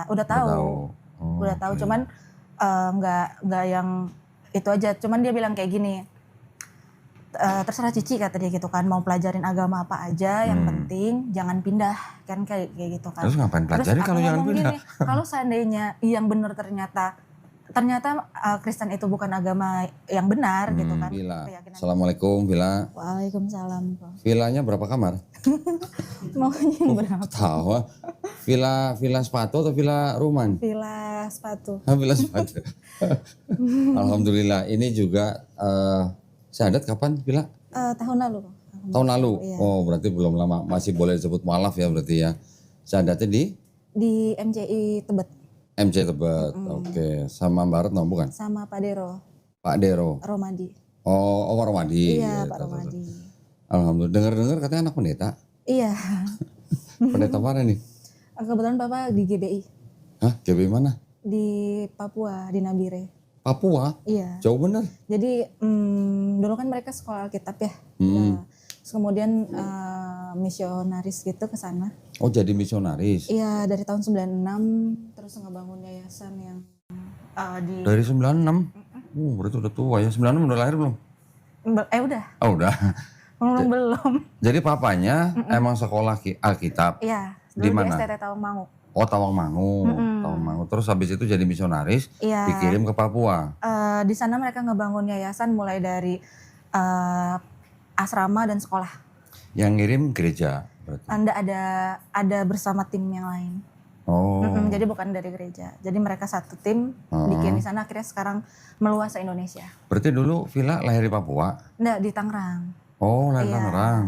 Udah tahu. Oh, Udah tahu, oke. cuman nggak yang itu aja. Cuman dia bilang kayak gini, terserah Cici kata dia gitu kan, mau pelajarin agama apa aja, yang penting jangan pindah kan kayak gitu kan. Terus ngapain pelajari aku kalau jangan ngomong pindah? gini, kalau seandainya yang benar ternyata Kristen itu bukan agama yang benar gitu kan. Villa. Keyakinan. Assalamualaikum Villa. Waalaikumsalam. Villanya berapa kamar? Maunya yang berapa? Tahu. Villa sepatu atau villa rumah? Villa sepatu. Villa sepatu. Alhamdulillah. Ini juga syahadat kapan Villa? Tahun lalu. Tahun lalu. Iya. Oh, berarti belum lama. Masih boleh disebut mualaf ya berarti ya. Syahadatnya di MCI Tebet. MC Tebet. Oke. Sama Mbak Retno bukan? Sama Pak Dero. Pak Dero. Romadi. Oh, Romadi. Iya, Gitu. Pak Romadi. Alhamdulillah. Dengar-dengar katanya anak pendeta. Iya. Pendeta mana nih? Kebetulan Papa di GBI. Hah? GBI mana? Di Papua, di Nabire. Papua? Iya. Jauh bener. Jadi dulu kan mereka sekolah Alkitab ya. Nah, terus kemudian misionaris gitu ke sana. Oh, jadi misionaris? Iya, dari tahun 96 terus ngebangun yayasan yang di... Dari 96? Berarti udah tua ya. 96 udah lahir belum? Udah. Oh, udah. Belum. Jadi papanya emang sekolah Alkitab? Iya. Di Dulu mana? di STT Tawangmangu. Oh, Tawangmangu. Terus habis itu jadi misionaris, Iya. dikirim ke Papua? Di sana mereka ngebangun yayasan mulai dari asrama dan sekolah. Yang ngirim gereja berarti? Anda ada bersama tim yang lain. Oh. Jadi bukan dari gereja. Jadi mereka satu tim dikirim di sana, akhirnya sekarang meluas se Indonesia. Berarti dulu Villa lahir di Papua? Enggak, di Tangerang. Oh, lahir Iya, Tangerang.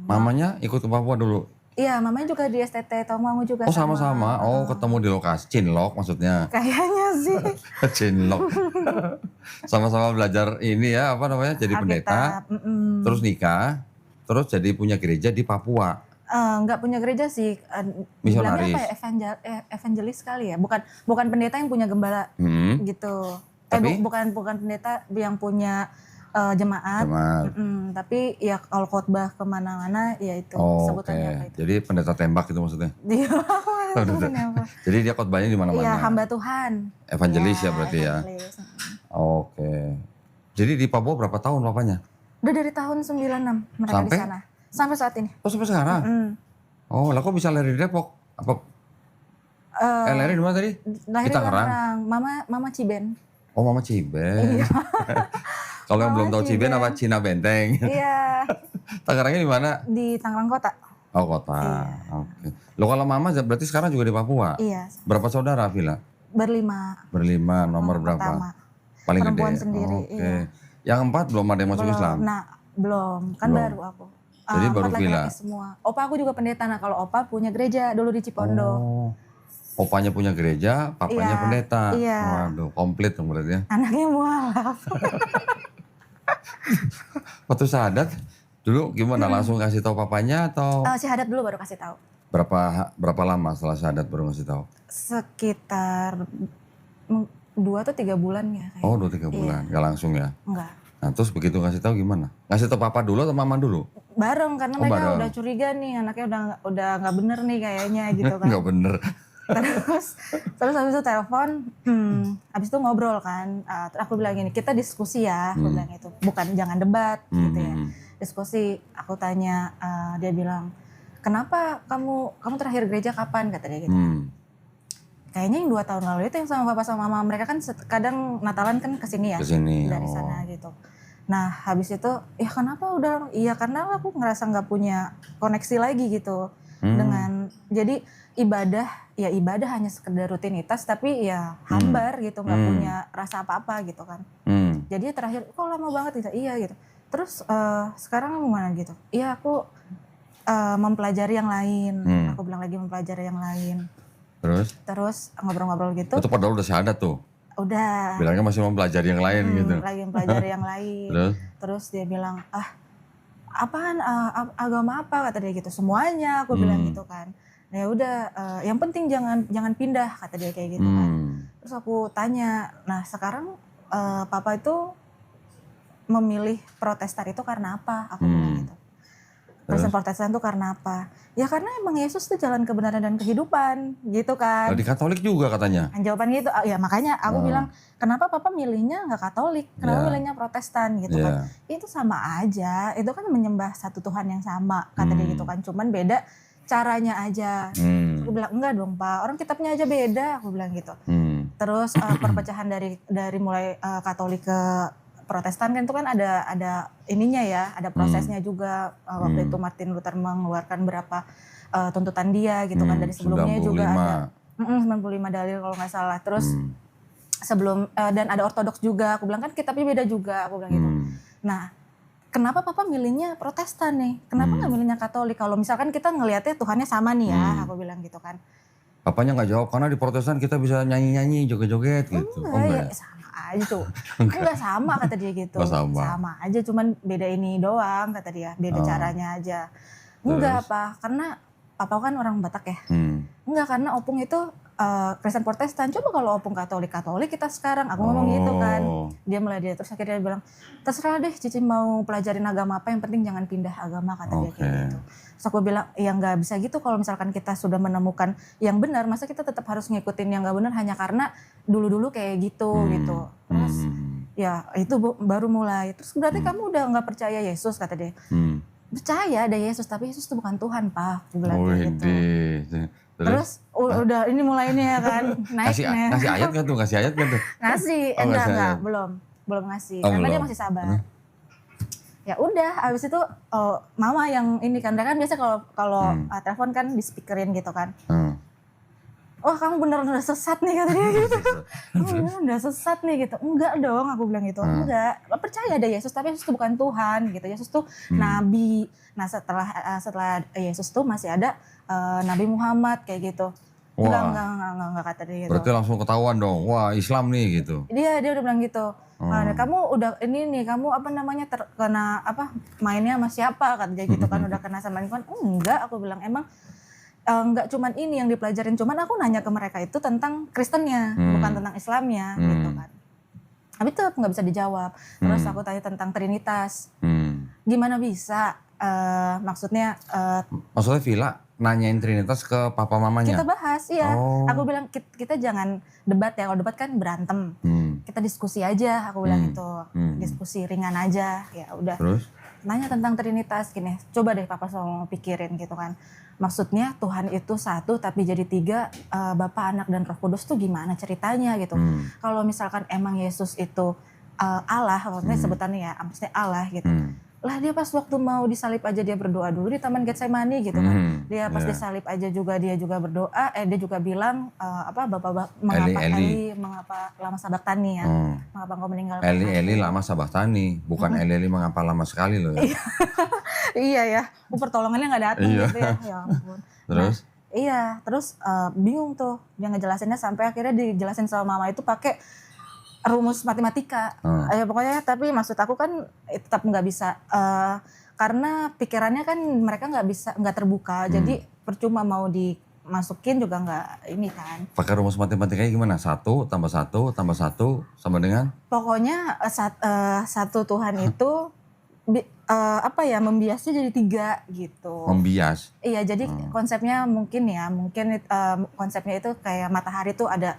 Mamanya ikut ke Papua dulu? Iya, mamanya juga di STT Tawangmangu juga. Oh, sama-sama. Oh, ketemu di lokasi Cinlok maksudnya. Kayaknya sih. Cinlok. Sama-sama belajar ini ya, apa namanya? Jadi pendeta. Terus nikah. Terus jadi punya gereja di Papua. Enggak punya gereja sih. Misionaris. Bilangnya apa ya? Evangelis kali ya. Bukan pendeta yang punya gembala gitu. Tapi? Bukan pendeta yang punya jemaat. Tapi ya kalau khotbah kemana-mana ya itu sebutannya apa itu. Jadi pendeta tembak itu maksudnya? Jadi dia khotbahnya di mana-mana? Iya, hamba Tuhan. Evangelis ya berarti evangelis. ya? Oke. Jadi di Papua berapa tahun papanya? Udah dari tahun 96 mereka di sana. Sampai saat ini. Oh, sampai sekarang? Oh, lah kok bisa lahir di Depok? Apa? Lahir di mana tadi? Lahir di Tangerang. Mama Ciben. Oh, Mama Ciben. Iya. Kalau yang belum tahu Ciben apa Cina Benteng? Iya. Tangerangnya di mana? Di Tangerang kota. Oh, kota. Iya. Oke. Lo kalau Mama berarti sekarang juga di Papua? Iya. Berapa saudara Villa? Berlima. Nomor berapa? Pertama. Paling Perempuan gede. Sendiri. Oke. Iya. Yang 4 belum ada yang masuk Islam? Nah, belum. Kan Belum. baru aku. Jadi baru laki-laki Villa. semua. Opa aku juga pendeta. Nah, kalau opa punya gereja dulu di Cipondo. Oh. Opanya punya gereja, papanya Iya, pendeta. iya. Waduh, komplit dong berarti ya. Anaknya mualaf. Waktu syahadat dulu gimana? Langsung kasih tahu papanya atau Syahadat dulu baru kasih tahu. berapa lama setelah syahadat baru ngasih tahu? Sekitar 2 atau 3 bulan ya kayaknya. Oh, 2-3 bulan, nggak langsung ya? Enggak. Nah, terus begitu ngasih tahu gimana? Ngasih tahu papa dulu atau mama dulu? Bareng karena mereka bareng. udah curiga nih, anaknya udah nggak bener nih kayaknya gitu kan. Nggak bener. Terus habis itu telepon, habis itu ngobrol kan. Terus aku bilang gini, kita diskusi ya, aku bilang itu, bukan jangan debat gitu ya. Diskusi, aku tanya, dia bilang, kenapa kamu terakhir gereja kapan, kata dia gitu. Kayaknya yang 2 tahun lalu itu yang sama papa sama mama, mereka kan kadang Natalan kan kesini ya, Kesini, dari sana gitu. Nah habis itu, ya kenapa udah, iya karena aku ngerasa nggak punya koneksi lagi gitu dengan, jadi ibadah hanya sekedar rutinitas, tapi ya hambar gitu, nggak punya rasa apa-apa gitu kan. Jadi terakhir, kok lama banget gitu, iya gitu. Terus sekarang gimana gitu, iya aku mempelajari yang lain, aku bilang lagi mempelajari yang lain. Terus ngobrol-ngobrol gitu. Itu padahal udah syahadat tuh? Udah. Bilangnya masih mau belajar yang lain gitu? Lagi mempelajari yang lain. Terus dia bilang, apaan, agama apa, kata dia gitu. Semuanya, aku bilang gitu kan. Nah ya udah, yang penting jangan pindah, kata dia kayak gitu kan. Terus aku tanya, nah sekarang papa itu memilih Protestan itu karena apa? Aku bilang gitu. Kristen Protestan tuh karena apa? Ya karena emang Yesus tuh jalan kebenaran dan kehidupan gitu kan. Di Katolik juga katanya. Jawaban gitu, ya makanya aku bilang kenapa Papa milihnya nggak Katolik, kenapa milihnya Protestan gitu kan. Itu sama aja, itu kan menyembah satu Tuhan yang sama kata dia gitu kan. Cuman beda caranya aja. Aku bilang enggak dong Pak, orang kitabnya aja beda, aku bilang gitu. Terus perpecahan dari mulai Katolik ke Protestan kan itu kan ada ininya ya, ada prosesnya juga. Waktu itu Martin Luther mengeluarkan berapa tuntutan dia gitu kan, dari sebelumnya 95. Juga ada 95 dalil kalau nggak salah. Terus sebelum dan ada Ortodoks juga, aku bilang kan kitabnya beda juga, aku bilang gitu. Nah, kenapa Papa milihnya Protestan nih? Kenapa nggak milihnya Katolik? Kalau misalkan kita ngelihatnya Tuhannya sama nih ya, aku bilang gitu kan. Papanya nggak jawab karena di Protestan kita bisa nyanyi-nyanyi, joget-joget gitu. Enggak, ya sama aja tuh. Enggak sama kata dia gitu. Sama aja, cuman beda ini doang kata dia, beda caranya aja. Enggak apa, karena Papa kan orang Batak ya. Enggak, karena Opung itu Kristen Protestan. Coba kalau Opung Katolik kita sekarang, aku ngomong gitu kan. Dia mulai terus akhirnya dia bilang, terserah deh Cici mau pelajarin agama apa, yang penting jangan pindah agama kata dia kayak gitu. Terus aku bilang, ya nggak bisa gitu kalau misalkan kita sudah menemukan yang benar, masa kita tetap harus ngikutin yang nggak benar hanya karena dulu-dulu kayak gitu gitu. Terus ya itu baru mulai. Terus berarti kamu udah nggak percaya Yesus kata dia. Percaya ada Yesus, tapi Yesus itu bukan Tuhan Pak, aku bilang gitu. Terus udah ini mulai ini ya kan, naiknya. Ngasih ayat kan tuh, Ngasih, enggak, belum ngasih, karena dia masih sabar. Ya udah, abis itu mama yang ini kan biasa kalau telepon kan di speakerin gitu kan. Wah kamu bener-bener sesat nih kata dia gitu. Kamu bener udah sesat nih gitu. Enggak dong, aku bilang gitu. Enggak, percaya ada Yesus, tapi Yesus itu bukan Tuhan gitu. Yesus tuh nabi. Nah setelah Yesus tuh masih ada Nabi Muhammad kayak gitu. Enggak kata dia gitu. Berarti langsung ketahuan dong, wah Islam nih gitu. Dia udah bilang gitu. Kamu udah ini nih, kamu terkena mainnya sama siapa kata dia gitu kan, udah kena sama lingkungan. Enggak, aku bilang emang enggak cuman ini yang dipelajarin, cuman aku nanya ke mereka itu tentang Kristennya, bukan tentang Islamnya gitu kan. Tapi itu nggak bisa dijawab. Terus aku tanya tentang Trinitas. Gimana bisa? Maksudnya Villa nanyain Trinitas ke papa mamanya? Kita bahas, iya. Aku bilang kita jangan debat ya, kalau debat kan berantem. Kita diskusi aja, aku bilang itu. Diskusi ringan aja, ya udah. Terus? Nanya tentang Trinitas gini, coba deh Papa selalu pikirin gitu kan. Maksudnya Tuhan itu satu tapi jadi tiga, Bapa, Anak, dan Roh Kudus tuh gimana ceritanya gitu. Kalau misalkan emang Yesus itu Allah, maksudnya sebutannya ya, maksudnya Allah gitu. Lah dia pas waktu mau disalib aja dia berdoa dulu di Taman Getsemani gitu kan. Dia pas disalib aja dia juga berdoa, dia juga bilang Bapak mengapa Eli mengapa lama sabaktani ya. Mengapa engkau meninggalkan Eli lama sabaktani, bukan Eli mengapa lama sekali loh ya. Iya ya, pertolongannya nggak datang gitu ya. Ya ampun. Terus? Nah, iya, terus bingung tuh dia ngejelasinnya sampai akhirnya dijelasin sama mama itu pakai rumus matematika. Ya pokoknya tapi maksud aku kan tetap nggak bisa karena pikirannya kan mereka nggak terbuka. Jadi percuma mau dimasukin juga nggak ini kan. Pakai rumus matematikanya gimana? 1 tambah 1 tambah 1 sama dengan? Pokoknya satu Tuhan itu membiasnya jadi 3 gitu. Membias? Iya, jadi konsepnya mungkin konsepnya itu kayak matahari tuh ada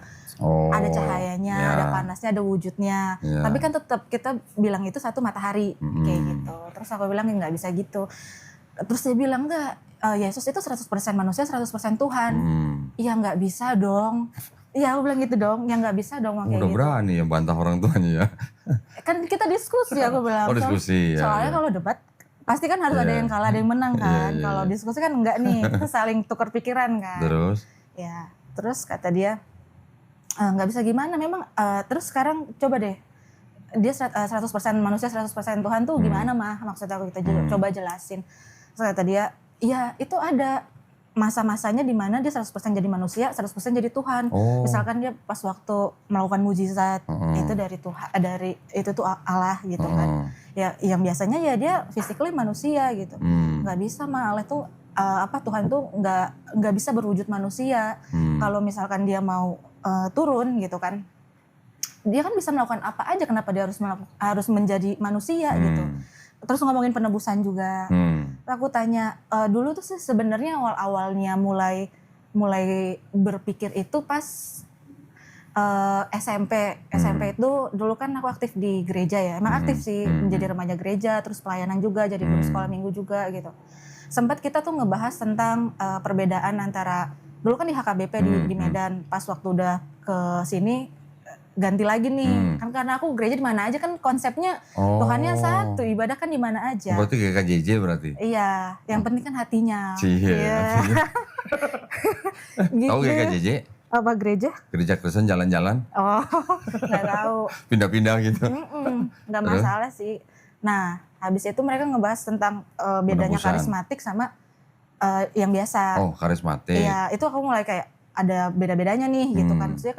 cahayanya, ada panasnya, ada wujudnya. Tapi kan tetap kita bilang itu satu matahari kayak gitu. Terus aku bilang nggak bisa gitu. Terus dia bilang enggak, Yesus itu 100% manusia, 100% Tuhan. Iya nggak bisa dong. Iya aku bilang gitu dong, ya nggak bisa dong kayak gitu. Udah berani ya bantah orang tuanya ya. Kan kita diskusi aku bilang. Diskusi ya. Soalnya kalau debat pasti kan harus ada yang kalah, ada yang menang kan. Kalau diskusi kan enggak nih, kita saling tukar pikiran kan. Terus? Ya, terus kata dia, nggak bisa gimana memang, terus sekarang coba deh, dia 100% manusia 100% Tuhan tuh gimana mah, maksud aku kita coba jelasin. Terus kata dia, iya itu ada masa-masanya di mana dia 100% jadi manusia, 100% jadi Tuhan. Misalkan dia pas waktu melakukan mujizat, itu dari Tuhan, itu tuh Allah gitu kan. Ya yang biasanya ya dia physically manusia gitu. Nggak bisa mah Allah tuh Tuhan tuh nggak bisa berwujud manusia. Kalau misalkan dia mau turun gitu kan, dia kan bisa melakukan apa aja, kenapa dia harus menjadi manusia gitu. Terus ngomongin penebusan juga. aku tanya, dulu tuh sih sebenarnya awal-awalnya mulai berpikir itu pas SMP. SMP itu dulu kan aku aktif di gereja ya. Emang aktif sih, menjadi remaja gereja, terus pelayanan juga, jadi guru sekolah minggu juga gitu. Sempat kita tuh ngebahas tentang perbedaan antara, dulu kan di HKBP di Medan, pas waktu udah ke sini ganti lagi nih. Kan karena aku gereja di mana aja kan konsepnya Tuhannya satu, ibadah kan di mana aja. Berarti kayak KJJ berarti? Iya, yang penting kan hatinya. Iya. Gitu. Tahu kayak KJJ? Apa gereja? Gereja Kristen jalan-jalan? Oh, nggak tahu. Pindah-pindah gitu? Nggak masalah sih. Nah, habis itu mereka ngebahas tentang bedanya Penebusan. karismatik sama yang biasa. Oh, karismatik. Iya, itu aku mulai kayak ada beda-bedanya nih gitu kan. Maksudnya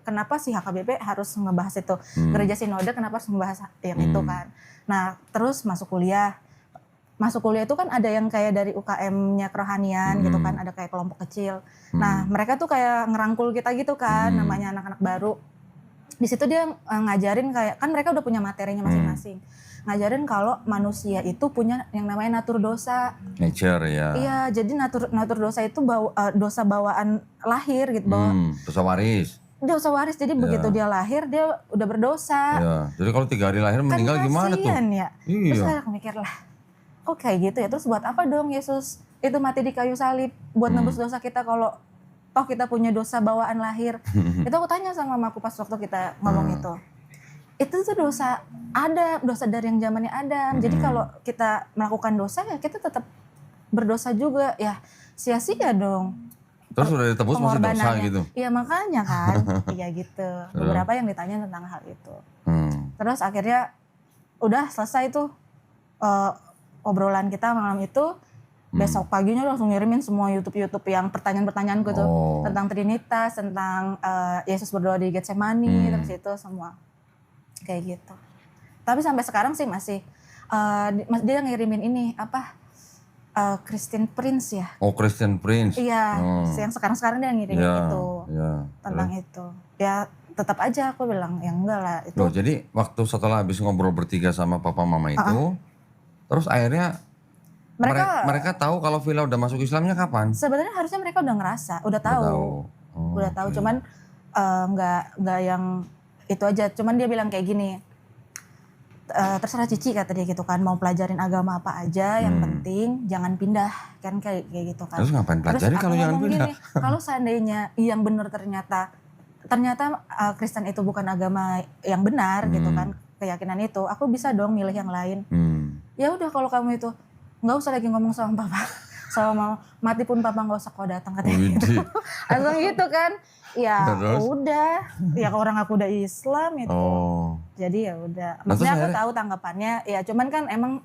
kenapa sih HKBP harus ngebahas itu? Gereja Sinode kenapa harus ngebahas yang itu kan? Nah, terus masuk kuliah. Masuk kuliah itu kan ada yang kayak dari UKM-nya kerohanian gitu kan, ada kayak kelompok kecil. Nah, mereka tuh kayak ngerangkul kita gitu kan, namanya anak-anak baru. Di situ dia ngajarin kayak, kan mereka udah punya materinya masing-masing. Ngajarin kalau manusia itu punya yang namanya natur dosa. Nature ya. Iya, jadi natur dosa itu dosa bawaan lahir gitu, Dosa waris. dosa waris. Jadi begitu dia lahir dia udah berdosa. Ya. Jadi kalau 3 hari lahir meninggal gimana tuh? Kasian ya. Iya. Terus aku mikir lah, kok kayak gitu ya? Terus buat apa dong Yesus itu mati di kayu salib buat nebus dosa kita kalau toh kita punya dosa bawaan lahir? Itu aku tanya sama mamaku pas waktu kita ngomong itu. Itu tuh dosa Adam, dosa dari yang zamannya Adam. Jadi kalau kita melakukan dosa ya kita tetap berdosa juga. Ya sia-sia dong. Terus udah ditebus masih dosa pengorbanannya. gitu? Iya makanya kan. Iya gitu. Beberapa yang ditanya tentang hal itu. Terus akhirnya udah selesai tuh obrolan kita malam itu. Besok paginya langsung ngirimin semua YouTube yang pertanyaan-pertanyaanku tuh. Tentang Trinitas, tentang Yesus berdoa di Getsemani, terus itu semua. Kayak gitu. Tapi sampai sekarang sih masih dia ngirimin ini apa Christian Prince ya. Oh, Christian Prince. Iya, yang sekarang dia ngirimin itu tentang Terus? itu. Ya tetap aja aku bilang ya enggak lah itu. Loh, jadi waktu setelah habis ngobrol bertiga sama papa mama itu, terus akhirnya mereka tahu kalau Villa udah masuk Islamnya kapan? Sebenarnya harusnya mereka udah ngerasa, udah tahu. Udah tahu, cuman nggak yang itu aja. Cuman dia bilang kayak gini, terserah Cici kata dia gitu kan, mau pelajarin agama apa aja, yang penting jangan pindah kan kayak gitu kan. Terus ngapain pelajari kalau jangan pindah? Kalau seandainya yang benar ternyata Kristen itu bukan agama yang benar gitu kan, keyakinan itu, aku bisa dong milih yang lain. Ya udah kalau kamu itu nggak usah lagi ngomong sama papa, sama mau mati pun papa nggak usah kau datang katanya gitu. Langsung gitu kan. Ya udah, ya orang aku udah Islam itu. Jadi ya udah. Maksudnya aku tahu tanggapannya, ya cuman kan emang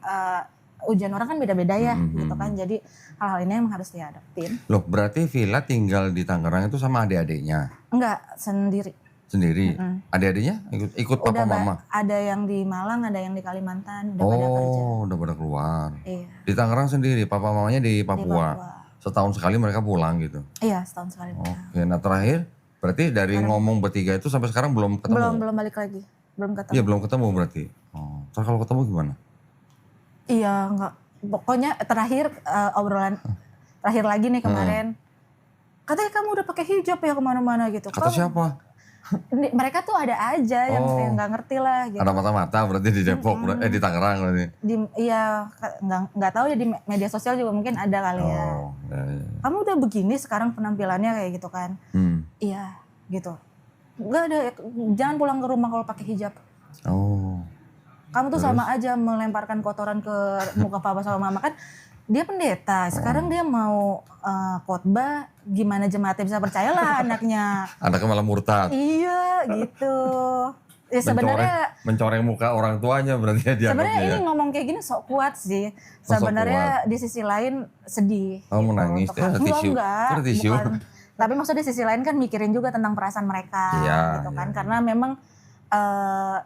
ujian orang kan beda-beda ya gitu kan. Jadi hal-hal ini emang harus dihadapin. Loh, berarti Villa tinggal di Tangerang itu sama adik-adiknya? Enggak, sendiri. Sendiri? Adik-adiknya ikut papa mama? Ada yang di Malang, ada yang di Kalimantan, udah pada kerja. Udah pada keluar. Iya. Di Tangerang sendiri, papa mamanya di Papua. Setahun sekali mereka pulang gitu? Iya, setahun sekali pulang. Oke, nah terakhir berarti dari ngomong bertiga itu sampai sekarang belum ketemu? Belum balik lagi, belum ketemu. Iya, belum ketemu berarti. Terus kalau ketemu gimana? Iya, enggak. Pokoknya terakhir obrolan terakhir lagi nih kemarin. Katanya kamu udah pakai hijab ya kemana-mana gitu. Kata siapa? Mereka tuh ada aja yang nggak ngerti lah gitu. Ada mata-mata berarti di Depok, di Tangerang berarti. Iya, nggak tahu ya di media sosial juga mungkin ada kali ya. Ya. Kamu udah begini sekarang penampilannya kayak gitu kan? Iya, gitu. Nggak ada, jangan pulang ke rumah kalau pakai hijab. Kamu tuh sama aja melemparkan kotoran ke muka papa sama mama kan. Dia pendeta, sekarang dia mau khotbah, gimana jemaatnya bisa percayalah anaknya. Anaknya malah murtad. Iya gitu. Ya sebenarnya mencoreng muka orang tuanya berarti ya dia. Sebenarnya ini ngomong kayak gini sok kuat sih. Sebenarnya di sisi lain sedih. Oh, menangis. Tisu. Enggak, bukan. Tapi maksudnya di sisi lain kan mikirin juga tentang perasaan mereka gitu kan. Karena memang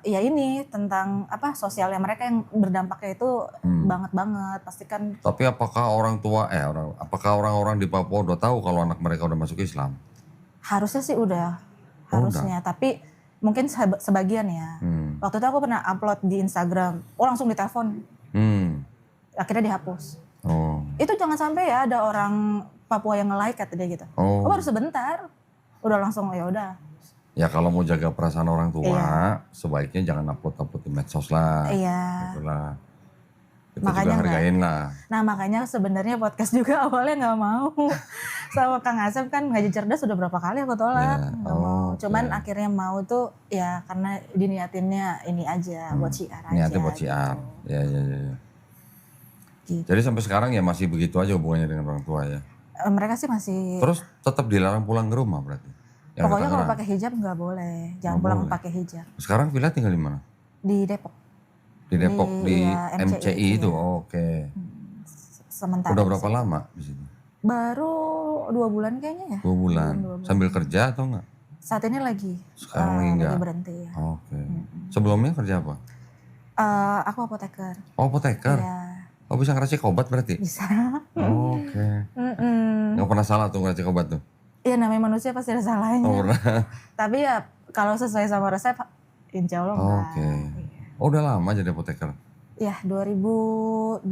ya ini tentang apa sosialnya mereka yang berdampaknya itu banget pasti kan. Tapi apakah orang tua apakah orang-orang di Papua udah tahu kalau anak mereka udah masuk Islam? Harusnya sih udah, harusnya. Tapi mungkin sebagian ya. Waktu itu aku pernah upload di Instagram, langsung ditelepon. Akhirnya dihapus. itu jangan sampai ya ada orang Papua yang nge-like kata dia gitu. Oh. Baru sebentar, udah langsung ya udah. Ya kalau mau jaga perasaan orang tua, Iya. sebaiknya jangan upload di medsos lah. Iya. Itulah. Kita Makanya juga hargain lah. Nah makanya sebenarnya podcast juga awalnya nggak mau. Sama Kang Asep kan Ngaji Cerdas sudah berapa kali aku tolak. Ya, Nggak mau. oke. Cuman akhirnya mau tuh ya karena diniatinnya ini aja buat syiar aja. Niatnya buat syiar. gitu. Ya. Gitu. Jadi sampai sekarang ya masih begitu aja hubungannya dengan orang tua ya. Mereka sih masih. Terus tetap dilarang pulang ke rumah berarti? Yang Pokoknya di kalau Tangerang. pakai hijab nggak boleh. Jangan Nggak pulang boleh. pakai hijab. Sekarang Villa tinggal di mana? Di Depok. Di Depok, di ya, MCI itu. iya. Oke. Sementara. Udah berapa lama di situ? Baru 2 bulan kayaknya ya. 2 bulan. 2 bulan. Sambil kerja atau enggak? Saat ini lagi. Sekarang lagi enggak? berhenti ya. Oke. Sebelumnya kerja apa? Aku apoteker. Oh, apoteker. Ya Oh, bisa ngeracik obat berarti? bisa. Oke. Mm-mm. Nggak pernah salah tuh ngeracik obat tuh? Iya namanya manusia pasti ada salahnya. Oh, pernah. Tapi ya kalau sesuai sama resep, insya Allah enggak. Oke. Oh, udah lama jadi apoteker? Ya 2018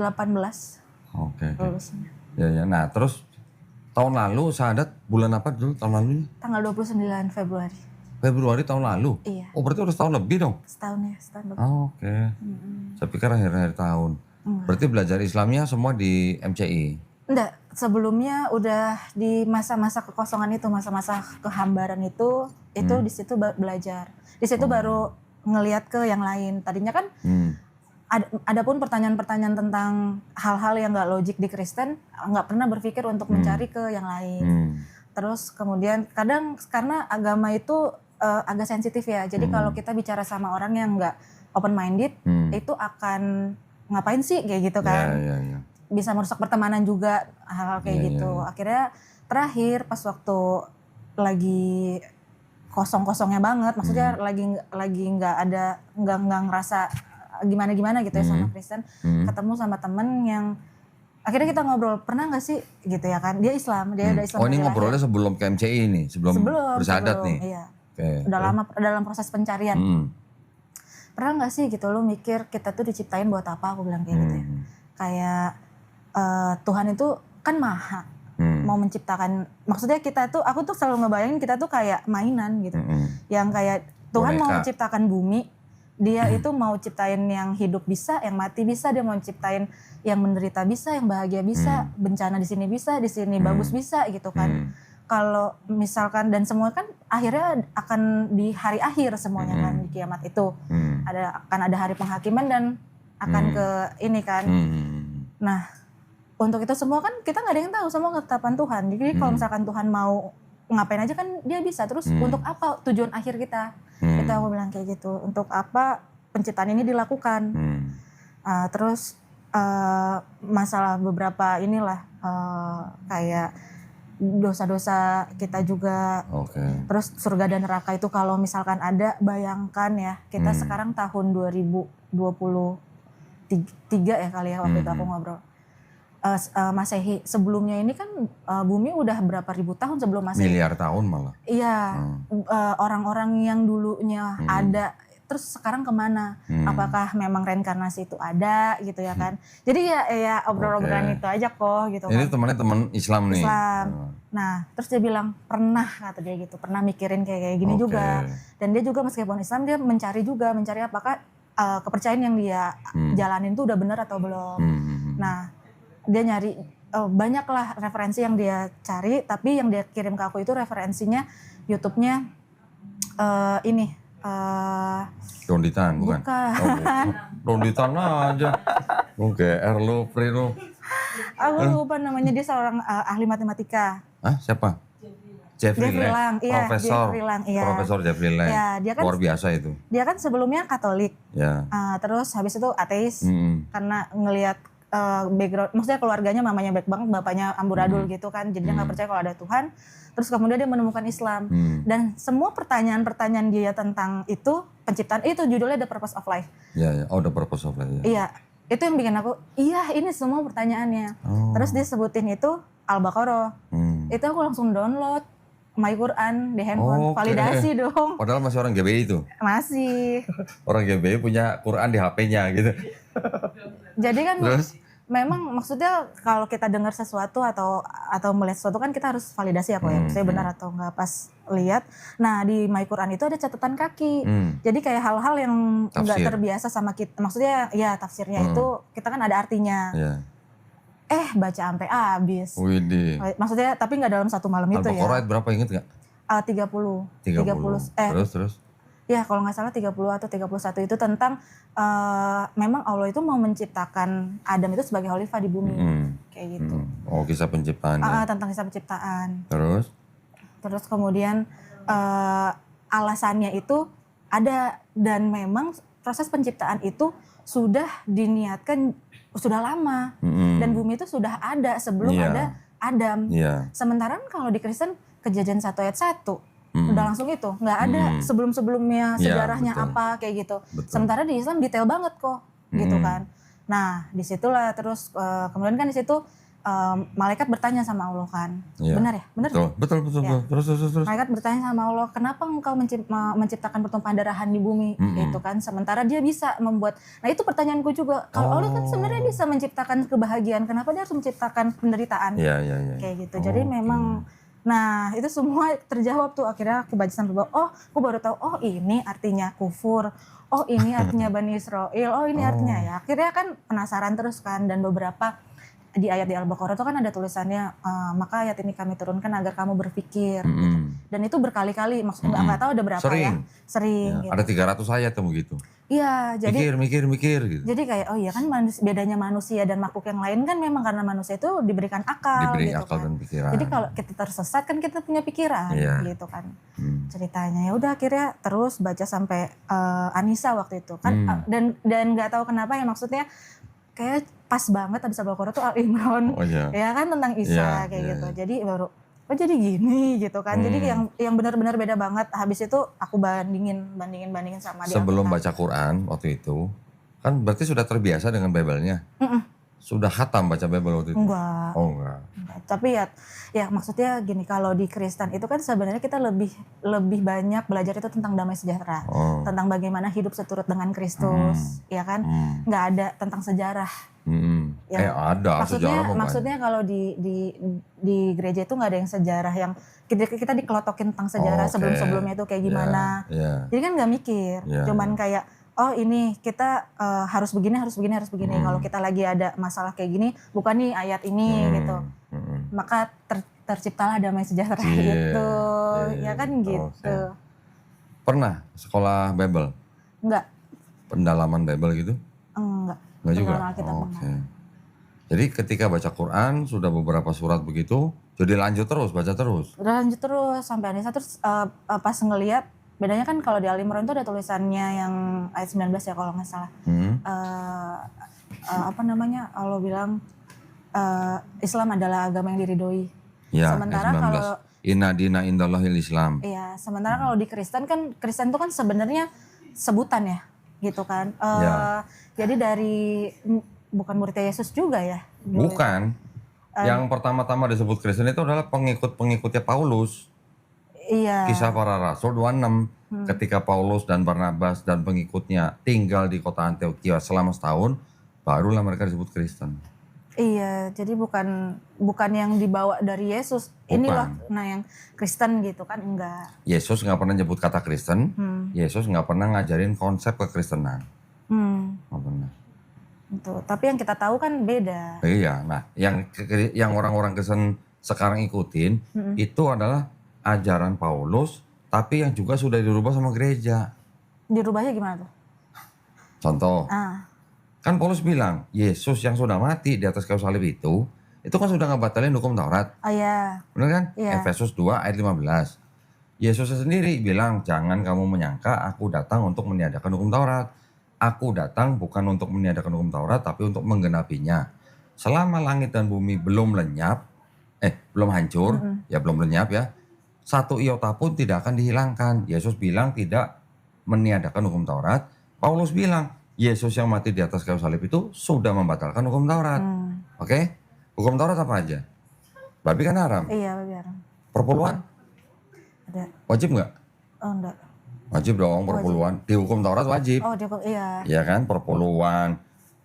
Oke. lulusnya. Ya. Nah, terus tahun lalu Saadat bulan apa dulu tahun lalunya? Tanggal 29 Februari. Februari tahun lalu? Iya, Oh, berarti udah setahun lebih dong? setahun lebih. Oke. Saya pikir akhir-akhir tahun. Berarti belajar Islamnya semua di MCI? Enggak, sebelumnya udah di masa-masa kekosongan itu, masa-masa kehambaran itu di situ belajar. Di situ baru ngelihat ke yang lain. Tadinya kan ada pun pertanyaan-pertanyaan tentang hal-hal yang nggak logik di Kristen, nggak pernah berpikir untuk mencari ke yang lain. Terus kemudian kadang karena agama itu agak sensitif ya. Jadi kalau kita bicara sama orang yang nggak open minded, itu akan ngapain sih kayak gitu kan? Ya. Bisa merusak pertemanan juga hal-hal kayak gitu. Akhirnya terakhir pas waktu lagi kosong-kosongnya banget, maksudnya lagi nggak ngerasa gimana gitu ya sama Kristen, ketemu sama temen yang akhirnya kita ngobrol, pernah nggak sih gitu ya kan? Dia Islam, dia ada Islam. Oh, ini dari ngobrolnya lahir. sebelum ke MCI nih, sebelum bersyahadat nih. Iya. Oke. Udah lama dalam proses pencarian. Pernah nggak sih gitu lo mikir kita tuh diciptain buat apa? Aku bilang kayak gitu ya. Kayak Tuhan itu kan maha, mau menciptakan. Maksudnya kita tuh, aku tuh selalu ngebayangin kita tuh kayak mainan gitu. Yang kayak Tuhan mau menciptakan bumi, dia itu mau ciptain yang hidup bisa, yang mati bisa, dia mau ciptain yang menderita bisa, yang bahagia bisa, bencana di sini bisa, di sini bagus bisa gitu kan. Kalau misalkan dan semua kan akhirnya akan di hari akhir semuanya kan di kiamat itu akan ada hari penghakiman dan akan ke ini kan. Nah untuk itu semua kan kita nggak ada yang tahu, semua ketetapan Tuhan. Jadi kalau misalkan Tuhan mau ngapain aja kan dia bisa. Terus untuk apa tujuan akhir kita? Itu aku bilang kayak gitu. Untuk apa penciptaan ini dilakukan? Terus masalah beberapa inilah kayak dosa-dosa kita juga. Terus surga dan neraka itu kalau misalkan ada, bayangkan ya kita sekarang tahun 2023 ya kali ya waktu itu aku ngobrol. Masehi sebelumnya ini kan bumi udah berapa ribu tahun sebelum Masehi. Miliar tahun malah. Iya, orang-orang yang dulunya ada terus sekarang kemana? Apakah memang reinkarnasi itu ada gitu ya kan? Jadi ya obrol-obrolan itu aja kok gitu. Ini temannya teman Islam nih. Islam. Nah terus dia bilang pernah kata dia gitu, pernah mikirin kayak gini juga. Dan dia juga meskipun Islam dia mencari apakah kepercayaan yang dia jalanin tuh udah benar atau belum. Nah dia nyari banyaklah referensi yang dia cari, tapi yang dia kirim ke aku itu referensinya YouTube-nya ini. Donditan bukan? Bukan. Donditan aja. GR lu, Pri lu. Aku lupa namanya, dia seorang ahli matematika. Hah, siapa? Jeffrey Lang. Iya, Profesor. Jeffrey Lang, iya. Profesor Jeffrey Lang. Ya, dia kan, luar biasa itu. Dia kan sebelumnya Katolik. Ya. Terus habis itu ateis karena ngelihat background, maksudnya keluarganya mamanya baik banget, bapaknya amburadul gitu kan, jadi dia nggak percaya kalau ada Tuhan. Terus kemudian dia menemukan Islam dan semua pertanyaan-pertanyaan dia tentang itu penciptaan itu judulnya The Purpose of Life. Iya. Oh, The Purpose of Life. Iya, itu yang bikin aku, iya ini semua pertanyaannya. Terus dia sebutin itu Al-Baqarah. Itu aku langsung download My Quran di handphone, validasi dong. Padahal masih orang GBI itu. Masih. Orang GBI punya Quran di HP-nya gitu. Jadi kan Terus? memang maksudnya kalau kita dengar sesuatu atau melihat sesuatu kan kita harus validasi ya kok ya, maksudnya benar atau enggak pas lihat. Nah di My Quran itu ada catatan kaki, jadi kayak hal-hal yang enggak terbiasa sama kita, maksudnya ya tafsirnya itu kita kan ada artinya. Baca sampai habis. Widih. Maksudnya tapi nggak dalam satu malam itu ya. Al-Baqarah ayat berapa inget nggak? 30. Terus? Ya kalau nggak salah 30 atau 31 itu tentang memang Allah itu mau menciptakan Adam itu sebagai khalifah di bumi. Kayak gitu. Oh kisah penciptaan ya? Tentang kisah penciptaan. Terus Kemudian alasannya itu ada, dan memang proses penciptaan itu sudah diniatkan sudah lama, dan bumi itu sudah ada sebelum ada Adam. Sementara kalau di Kristen Kejadian 1 ayat 1 udah langsung itu, nggak ada sebelum-sebelumnya sejarahnya apa kayak gitu. Sementara di Islam detail banget kok, gitu kan. Nah disitulah terus kemudian kan di situ malaikat bertanya sama Allah kan, benar ya? Benar. Betul. Ya. Terus. Malaikat bertanya sama Allah, kenapa engkau menciptakan pertumpahan darahan di bumi, gitu kan? Sementara dia bisa membuat. Nah itu pertanyaanku juga, kalau Allah kan sebenarnya bisa menciptakan kebahagiaan, kenapa dia harus menciptakan penderitaan? Kayak gitu. Jadi memang. Nah itu semua terjawab tuh, akhirnya aku baca sampai bawah, aku baru tahu, ini artinya kufur, ini artinya Bani Israel, ini artinya ya. Akhirnya kan penasaran terus kan, dan beberapa di ayat di Al-Baqarah itu kan ada tulisannya, maka ayat ini kami turunkan agar kamu berpikir. Gitu. Dan itu berkali-kali, maksudnya nggak tahu ada berapa Sering. Gitu. Ada 300 ayat yang begitu. Iya, jadi mikir gitu. Jadi kayak kan bedanya manusia dan makhluk yang lain kan memang karena manusia itu diberikan akal, gitu akal kan. dan pikiran. Jadi kalau kita tersesat kan kita punya pikiran, gitu kan. Ceritanya ya udah akhirnya terus baca sampai Anisa waktu itu kan, dan nggak tahu kenapa ya, maksudnya kayak pas banget habis Al-Baqarah tuh Al-Imran, ya kan tentang Isa gitu. Jadi baru jadi gini gitu kan. Jadi yang benar-benar beda banget. Habis itu aku bandingin sama dia. Sebelum baca Quran waktu itu, kan berarti sudah terbiasa dengan Bible-nya? Sudah khatam baca Bible waktu itu? Enggak. Enggak. Tapi ya maksudnya gini, kalau di Kristen itu kan sebenarnya kita lebih banyak belajar itu tentang damai sejahtera. Tentang bagaimana hidup seturut dengan Kristus, ya kan? Nggak ada tentang sejarah. Ada maksudnya kalau di gereja itu nggak ada yang sejarah yang kita dikelotokin tentang sejarah sebelumnya itu kayak gimana. Jadi kan nggak mikir, cuman kayak ini kita harus begini. Kalau kita lagi ada masalah kayak gini, bukan nih ayat ini gitu. Maka terciptalah damai sejahtera gitu, ya kan gitu. Pernah sekolah Bible? Enggak. Pendalaman Bible gitu? Enggak juga? Jadi ketika baca Quran sudah beberapa surat begitu, jadi lanjut terus, baca terus? Lanjut terus sampai Anissa. Terus pas ngelihat, bedanya kan kalau di Al-Imran itu ada tulisannya yang ayat 19 ya kalau nggak salah. Allah bilang Islam adalah agama yang diridhoi. Sementara kalau Inna dina indallahil Islam. Iya, sementara kalau di Kristen itu kan sebenarnya sebutan ya, gitu kan. Jadi dari bukan muridnya Yesus juga ya? Bukan. Yang pertama-tama disebut Kristen itu adalah pengikut-pengikutnya Paulus. Iya. Kisah Para Rasul 26. Ketika Paulus dan Barnabas dan pengikutnya tinggal di kota Antioquia selama setahun, barulah mereka disebut Kristen. Iya, jadi bukan yang dibawa dari Yesus. Ini loh, yang Kristen gitu kan, enggak. Yesus nggak pernah nyebut kata Kristen. Yesus nggak pernah ngajarin konsep kekristenan. Nggak pernah. Tapi yang kita tahu kan beda. Iya, nah yang orang-orang Kristen sekarang ikutin itu adalah ajaran Paulus, tapi yang juga sudah dirubah sama gereja. Dirubahnya gimana tuh? Contoh. Kan Paulus bilang, Yesus yang sudah mati di atas kayu salib itu kan sudah ngebatalin hukum Taurat. Iya. Benar kan? Iya. Efesus 2 ayat 15. Yesus sendiri bilang, jangan kamu menyangka aku datang untuk meniadakan hukum Taurat. Aku datang bukan untuk meniadakan hukum Taurat, tapi untuk menggenapinya. Selama langit dan bumi belum hancur, ya belum lenyap ya, satu iota pun tidak akan dihilangkan. Yesus bilang tidak meniadakan hukum Taurat. Paulus bilang, Yesus yang mati di atas kayu salib itu sudah membatalkan hukum Taurat. Oke? Hukum Taurat apa aja? Babi kan haram. Iya, babi haram. Perpuluhan? Ada. Wajib nggak? Enggak. Wajib dong perpuluhan. Di hukum Taurat wajib. Di hukum, iya. Iya kan? Perpuluhan.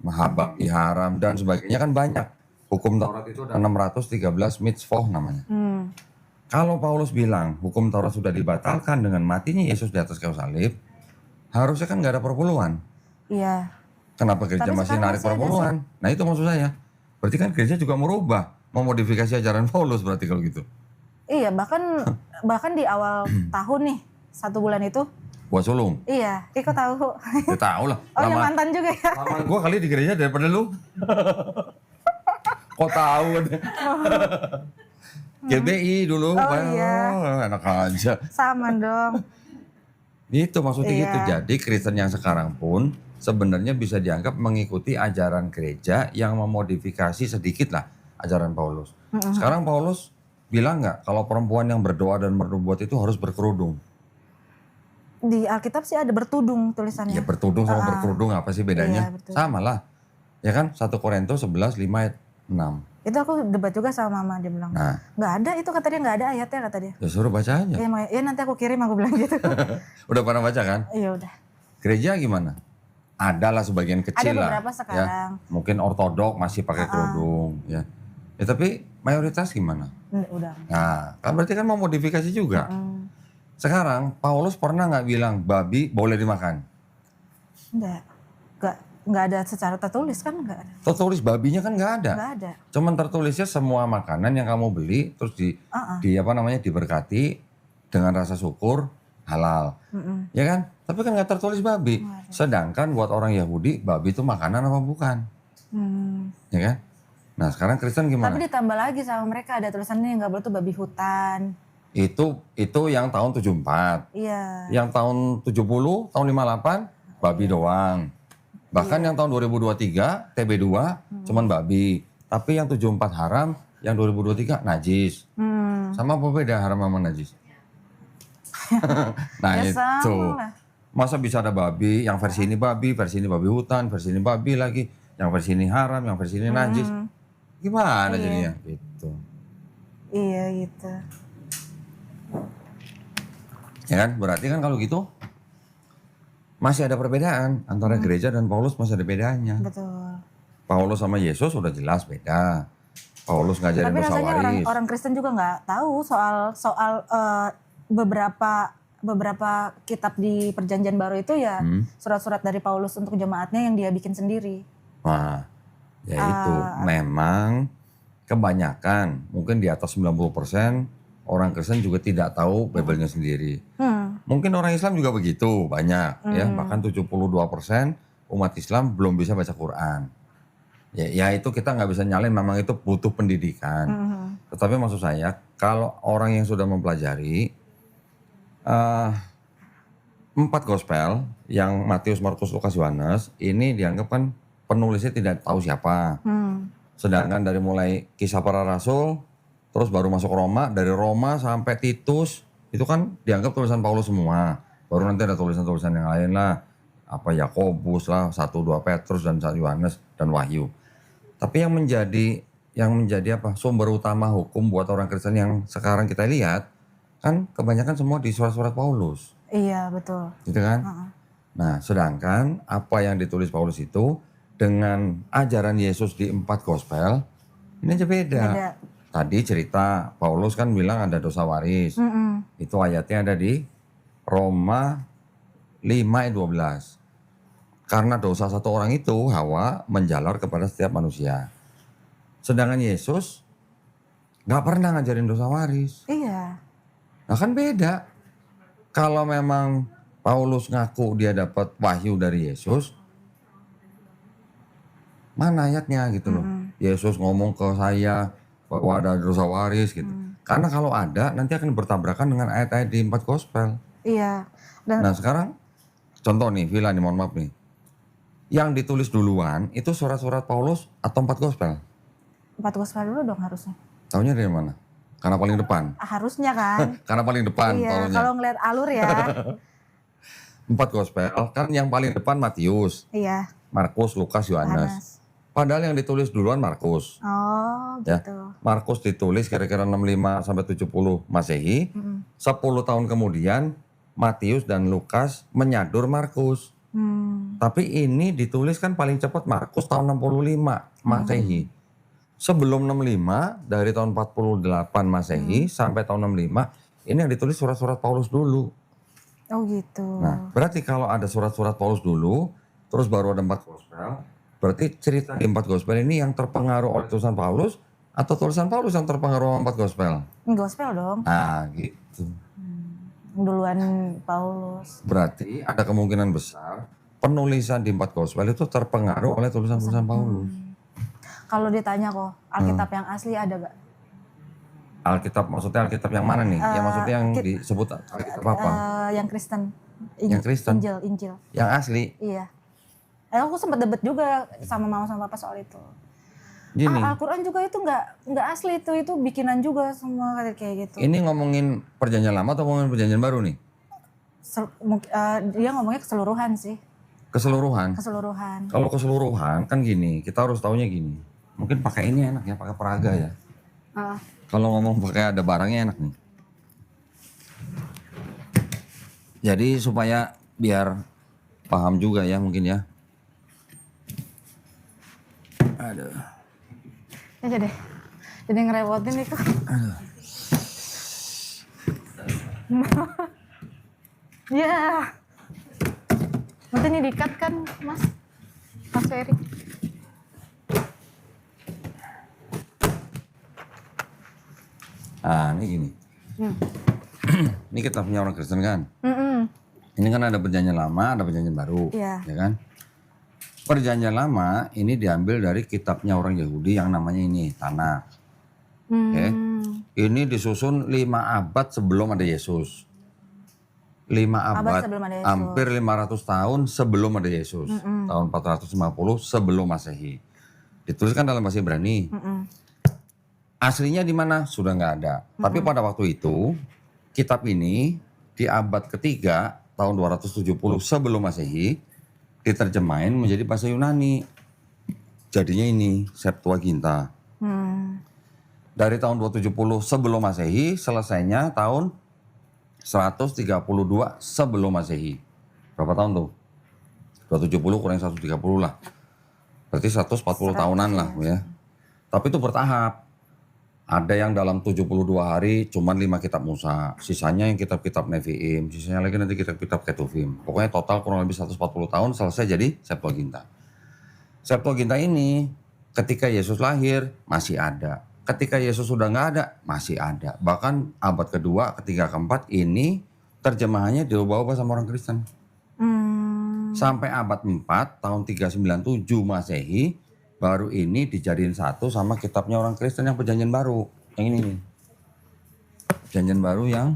mahabbah, haram dan sebagainya kan banyak. Hukum Taurat itu ada 613 mitzvah namanya. Kalau Paulus bilang hukum Taurat sudah dibatalkan dengan matinya Yesus di atas kayu salib, harusnya kan nggak ada perpuluhan. Iya. Kenapa gereja Tapi masih sekarang narik masih ada perpuluhan? Nah itu maksud saya. Berarti kan gereja juga merubah, memodifikasi ajaran Paulus berarti kalau gitu. Iya, bahkan di awal tahun nih, 1 bulan itu, Buat sulung. iya, Iko tahu. Ya tahu lah. Oh, yang mantan juga ya. Lama gue kali di gereja daripada lu. Kok tahu? GBI dulu. Oh, iya. Enak aja. Sama dong. Itu maksudnya Iya. gitu. Jadi Kristen yang sekarang pun sebenarnya bisa dianggap mengikuti ajaran gereja yang memodifikasi sedikit lah ajaran Paulus. Sekarang Paulus bilang nggak kalau perempuan yang berdoa dan bernubuat itu harus berkerudung? Di Alkitab sih ada bertudung tulisannya. Ya bertudung sama berkerudung apa sih bedanya? Iya, betul. Sama lah. Ya kan 1 Korintus 11, 5 ayat 6. Itu aku debat juga sama mama, dia bilang. Nah, Nggak ada itu, kata dia, nggak ada ayatnya, kata dia. ya suruh baca aja. Ya nanti aku kirim, aku bilang gitu. Udah pernah baca kan? Iya udah. Gereja gimana? Ada lah sebagian kecil lah. beberapa sekarang. Ya. Mungkin ortodok masih pakai kerudung. Ya. Ya tapi mayoritas gimana? Udah. Nah, kan berarti kan mau modifikasi juga. Sekarang Paulus pernah nggak bilang babi boleh dimakan? Nggak ada secara tertulis kan, nggak ada. Tertulis babinya kan nggak ada. Nggak ada. Cuman tertulisnya semua makanan yang kamu beli terus di apa namanya diberkati dengan rasa syukur halal. Ya kan? Tapi kan nggak tertulis babi. Sedangkan buat orang Yahudi babi itu makanan apa bukan? Ya kan? Nah sekarang Kristen gimana? Tapi ditambah lagi sama mereka ada tulisannya yang nggak boleh tuh babi hutan. Itu yang tahun 74. Iya. Yang tahun 70, tahun 58 babi doang. Bahkan yang tahun 2023 TB2 cuman babi. Tapi yang 74 haram, yang 2023 najis. Sama apa beda haram sama najis? Nah Ya itu. sama lah. Masa bisa ada babi, yang versi ini babi hutan, versi ini babi lagi, yang versi ini haram, yang versi ini najis. Gimana jadinya? Gitu. Iya gitu. Ya kan? Berarti kan kalau gitu masih ada perbedaan antara gereja dan Paulus, masih ada bedanya. Betul. Paulus sama Yesus udah jelas beda. Paulus ngajarin Tapi dosa rasanya waris. orang Kristen juga nggak tahu soal beberapa kitab di Perjanjian Baru itu ya surat-surat dari Paulus untuk jemaatnya yang dia bikin sendiri. Nah, ya itu memang kebanyakan, mungkin di atas 90% orang Kristen juga tidak tahu Bible-nya sendiri. Mungkin orang Islam juga begitu, banyak ya, bahkan 72% umat Islam belum bisa baca Quran. Ya itu kita nggak bisa nyalain, memang itu butuh pendidikan. Tetapi maksud saya, kalau orang yang sudah mempelajari 4 gospel yang Matius, Markus, Lukas, Yohanes ini dianggap kan penulisnya tidak tahu siapa. Sedangkan dari mulai Kisah Para Rasul, terus baru masuk Roma, dari Roma sampai Titus itu kan dianggap tulisan Paulus semua. Baru nanti ada tulisan-tulisan yang lain lah, apa Yakobus lah, 1-2 Petrus dan 1 Yohanes dan Wahyu. Tapi yang menjadi apa sumber utama hukum buat orang Kristen yang sekarang kita lihat kan kebanyakan semua di surat-surat Paulus. Iya betul. Gitu kan? Nah, sedangkan apa yang ditulis Paulus itu dengan ajaran Yesus di 4 gospel ini aja beda. Tadi cerita Paulus kan bilang ada dosa waris. Itu ayatnya ada di Roma 5 ayat 12. Karena dosa satu orang itu, Hawa menjalar kepada setiap manusia. Sedangkan Yesus gak pernah ngajarin dosa waris. Iya. Nah kan beda. Kalau memang Paulus ngaku dia dapat wahyu dari Yesus, mana ayatnya gitu loh. Yesus ngomong ke saya bahwa ada dosa waris gitu. Karena kalau ada nanti akan bertabrakan dengan ayat-ayat di 4 gospel. Iya. Nah sekarang contoh nih, Vila nih mohon maaf nih. Yang ditulis duluan itu surat-surat Paulus atau 4 gospel? 4 gospel dulu dong harusnya. Taunya dari mana? Karena paling depan. Harusnya kan. Karena paling depan Iya, Paulusnya. kalau ngeliat alur ya. 4 gospel kan yang paling depan Matius, Iya. Markus, Lukas, Yohanes. Padahal yang ditulis duluan Markus. Oh Ya. gitu. Markus ditulis kira-kira 65 sampai 70 Masehi. 10 tahun kemudian Matius dan Lukas menyadur Markus. Tapi ini ditulis kan paling cepat Markus tahun 65 Masehi. Sebelum 65 dari tahun 48 Masehi sampai tahun 65 ini yang ditulis surat-surat Paulus dulu. Oh gitu. Nah, berarti kalau ada surat-surat Paulus dulu, terus baru ada 4 gospel, berarti cerita di 4 gospel ini yang terpengaruh oleh tulisan Paulus atau tulisan Paulus yang terpengaruh oleh 4 gospel? Gospel dong. Nah, gitu. Duluan Paulus. Berarti ada kemungkinan besar penulisan di 4 gospel itu terpengaruh oleh tulisan-tulisan Paulus. Kalau ditanya kok, Alkitab yang asli ada gak? Alkitab maksudnya Alkitab yang mana nih? Ya maksudnya yang disebut Alkitab apa? Yang Kristen. Yang Kristen? Injil. Yang asli? Iya. Aku sempat debat juga sama mama sama papa soal itu. Gini. Al-Quran juga itu nggak asli, itu bikinan juga semua kayak gitu. Ini ngomongin perjanjian lama atau ngomongin perjanjian baru nih? Dia ngomongnya keseluruhan sih. Keseluruhan? Keseluruhan. Kalau keseluruhan kan gini, kita harus taunya gini. Mungkin pakai ini enak ya, pakai peraga ya. Kalau ngomong pakai ada barangnya enak nih. Jadi supaya biar paham juga ya mungkin ya. Aduh. Ya deh. Jadi ngerepotin itu. Aduh. Ya. Nanti ini di-cut kan, Mas Ferry. Nah, ini gini. Ini kita punya orang Kristen kan. Ini kan ada perjanjian lama, ada perjanjian baru, ya kan? Perjanjian lama ini diambil dari kitabnya orang Yahudi yang namanya ini Tanakh. Okay. Ini disusun 5 abad sebelum ada Yesus. 5 abad sebelum ada Yesus. Hampir 500 tahun sebelum ada Yesus. Tahun 450 sebelum Masehi. Dituliskan dalam bahasa Ibrani. Aslinya di mana? Sudah nggak ada. Tapi pada waktu itu kitab ini di abad ketiga tahun 270 sebelum Masehi diterjemahin menjadi bahasa Yunani. Jadinya ini Septuaginta. Dari tahun 270 sebelum Masehi selesainya tahun 132 sebelum Masehi. Berapa tahun tuh? 270 kurang 130 lah. Berarti 140 tahunan lah ya. Tapi itu bertahap. Ada yang dalam 72 hari cuman 5 kitab Musa. Sisanya yang kitab-kitab Nevi'im. Sisanya lagi nanti kitab-kitab Ketuvim. Pokoknya total kurang lebih 140 tahun selesai jadi Septuaginta. Septuaginta ini ketika Yesus lahir masih ada. Ketika Yesus sudah nggak ada masih ada. Bahkan abad kedua, ketiga, keempat ini terjemahannya diubah-ubah sama orang Kristen. Sampai abad 4 tahun 397 Masehi baru ini dijadiin satu sama kitabnya orang Kristen yang perjanjian baru. Yang ini nih. Perjanjian baru yang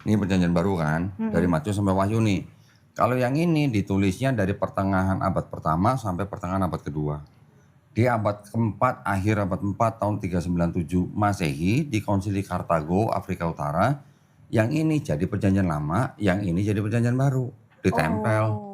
ini perjanjian baru kan. Dari Matius sampai Wahyu nih. Kalau yang ini ditulisnya dari pertengahan abad pertama sampai pertengahan abad kedua. Di abad keempat, akhir abad 4 tahun 397 Masehi di Konsili Kartago, Afrika Utara. Yang ini jadi perjanjian lama, yang ini jadi perjanjian baru. Ditempel.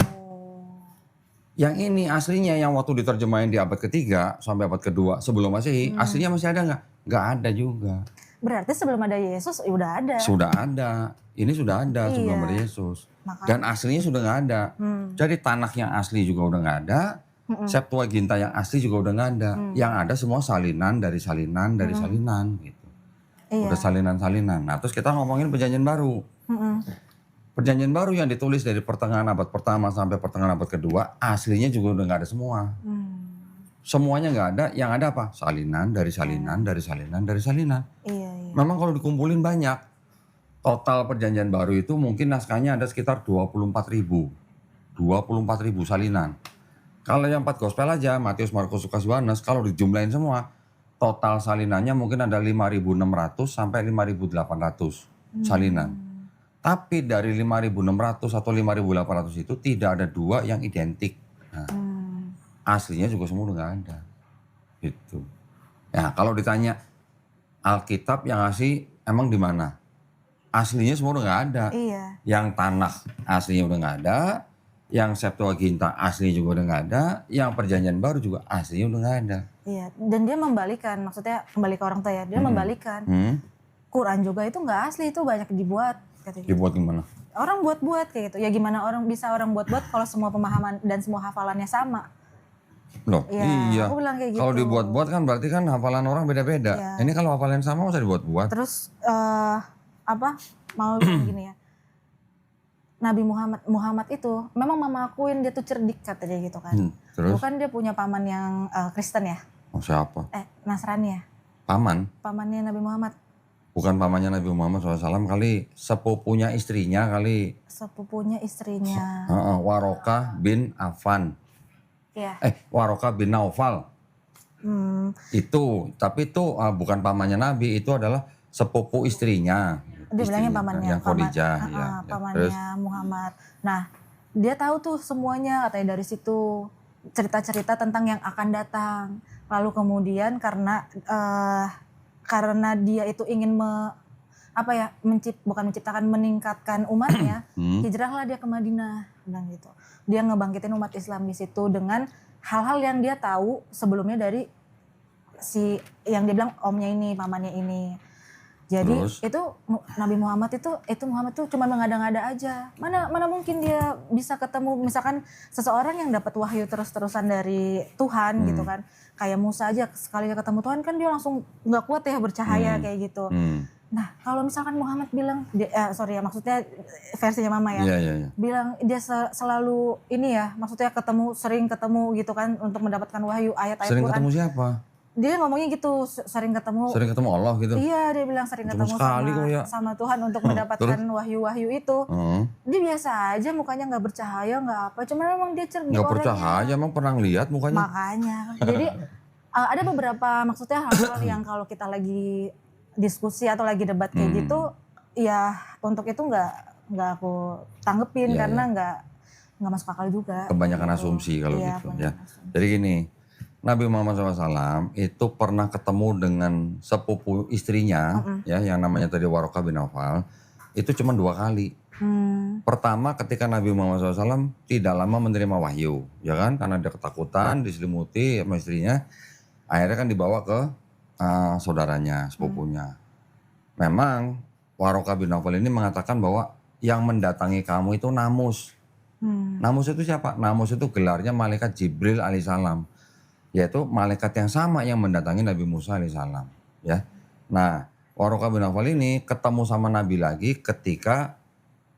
Yang ini aslinya yang waktu diterjemahin di abad ketiga sampai abad kedua sebelum Masehi, aslinya masih ada nggak? Nggak ada juga. Berarti sebelum ada Yesus udah ada. Sudah ada. Ini sudah ada sebelum ada Yesus. Dan aslinya sudah nggak ada. Jadi Tanakh yang asli juga udah nggak ada. Septuaginta yang asli juga udah nggak ada. Yang ada semua salinan dari salinan dari salinan gitu. Udah salinan-salinan. Nah terus kita ngomongin perjanjian baru. Perjanjian baru yang ditulis dari pertengahan abad pertama sampai pertengahan abad kedua, aslinya juga udah nggak ada semua. Semuanya nggak ada, yang ada apa? Salinan, dari salinan, dari salinan, dari salinan. Memang kalau dikumpulin banyak, total perjanjian baru itu mungkin naskahnya ada sekitar 24.000. 24.000 salinan. Kalau yang 4 gospel aja, Matius, Markus, Lukas, Yohanes, kalau dijumlahin semua, total salinannya mungkin ada 5.600 sampai 5.800 salinan. Tapi dari 5.600 atau 5.800 itu tidak ada 2 yang identik. Nah, aslinya juga semua udah nggak ada. Gitu. Nah kalau ditanya Alkitab yang asli emang di mana? Aslinya semua udah nggak ada. Yang Tanakh aslinya udah nggak ada. Yang Septuaginta aslinya juga udah nggak ada. Yang perjanjian baru juga aslinya udah nggak ada. Iya, dan dia membalikan, maksudnya kembali ke orang tua ya, dia membalikan. Quran juga itu nggak asli, itu banyak dibuat katanya. Dibuat gimana? Orang buat-buat kayak gitu. Ya gimana orang bisa orang buat-buat kalau semua pemahaman dan semua hafalannya sama. Loh, Ya, iya. aku bilang kayak Kalau gitu. dibuat-buat kan berarti kan hafalan orang beda-beda. Iya. Ini kalau hafalan sama masa dibuat-buat? Terus mau bilang gini ya. Nabi Muhammad itu memang mama akuin dia tuh cerdik katanya gitu kan. Terus? Bukan dia punya paman yang Kristen ya? Oh, siapa? Nasrani ya? Paman? Pamannya Nabi Muhammad. Bukan pamannya Nabi Muhammad SAW kali, sepupunya istrinya kali. Sepupunya istrinya. Warokah bin Affan. Iya. Warokah bin Naufal. Itu, tapi itu bukan pamannya Nabi, itu adalah sepupu istrinya. Dia bilangnya pamannya. Yang Khadijah. Ya. Pamannya Terus? Muhammad. Nah, dia tahu tuh semuanya katanya dari situ. Cerita-cerita tentang yang akan datang. Lalu kemudian karena dia itu ingin bukan menciptakan, meningkatkan umatnya, hijrahlah dia ke Madinah, bilang gitu. Dia ngebangkitin umat Islam di situ dengan hal-hal yang dia tahu sebelumnya dari yang dia bilang omnya ini, pamannya ini. Jadi Terus? itu Nabi Muhammad itu Muhammad tuh cuma mengada-ngada aja. Mana mungkin dia bisa ketemu misalkan seseorang yang dapat wahyu terus-terusan dari Tuhan gitu kan. Kayak Musa aja sekali dia ketemu Tuhan kan dia langsung nggak kuat ya bercahaya kayak gitu. Nah, kalau misalkan Muhammad bilang maksudnya versinya mama ya. Iya. Bilang dia selalu ini ya, maksudnya sering ketemu gitu kan untuk mendapatkan wahyu ayat-ayat Sering Quran. ketemu siapa? Dia ngomongnya gitu, sering ketemu. Sering ketemu Allah gitu? Iya, dia bilang sering Cuma ketemu sekali kok ya. sama Tuhan untuk mendapatkan wahyu-wahyu itu. Dia biasa aja, mukanya nggak bercahaya, nggak apa. Cuma memang dia cerdik Nggak orangnya. bercahaya, emang pernah lihat mukanya? Makanya. Jadi ada beberapa maksudnya hal-hal yang kalau kita lagi diskusi atau lagi debat kayak gitu, ya untuk itu nggak aku tanggepin karena nggak masuk akal juga. Kebanyakan gitu. asumsi kalau gitu ya. Asumsi. Jadi gini, Nabi Muhammad SAW itu pernah ketemu dengan sepupu istrinya, ya, yang namanya tadi Warokah bin Naufal, itu cuma 2 kali. Pertama ketika Nabi Muhammad SAW tidak lama menerima wahyu, ya kan, karena dia ketakutan, diselimuti sama istrinya, akhirnya kan dibawa ke saudaranya, sepupunya. Memang Warokah bin Naufal ini mengatakan bahwa yang mendatangi kamu itu Namus. Namus itu siapa? Namus itu gelarnya malaikat Jibril alaihissalam. Yaitu malaikat yang sama yang mendatangi Nabi Musa alaihissalam, ya. Nah, Warokah bin Naufal ini ketemu sama Nabi lagi ketika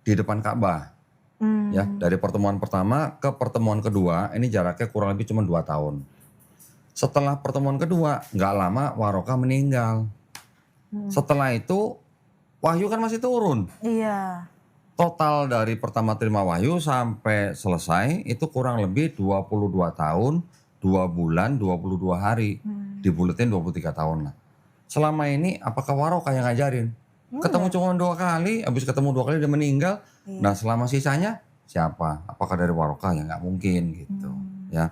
di depan Ka'bah. Ya, dari pertemuan pertama ke pertemuan kedua, ini jaraknya kurang lebih cuma 2 tahun. Setelah pertemuan kedua, nggak lama Warokah meninggal. Setelah itu, wahyu kan masih turun. Iya. Total dari pertama terima wahyu sampai selesai itu kurang lebih 22 tahun. 2 bulan, 22 hari, dibuletin 23 tahun lah. Selama ini apakah Warokah yang ngajarin? Ketemu cuma 2 kali, habis ketemu 2 kali dia meninggal. Nah selama sisanya siapa? Apakah dari Warokah? Ya nggak mungkin gitu. Ya.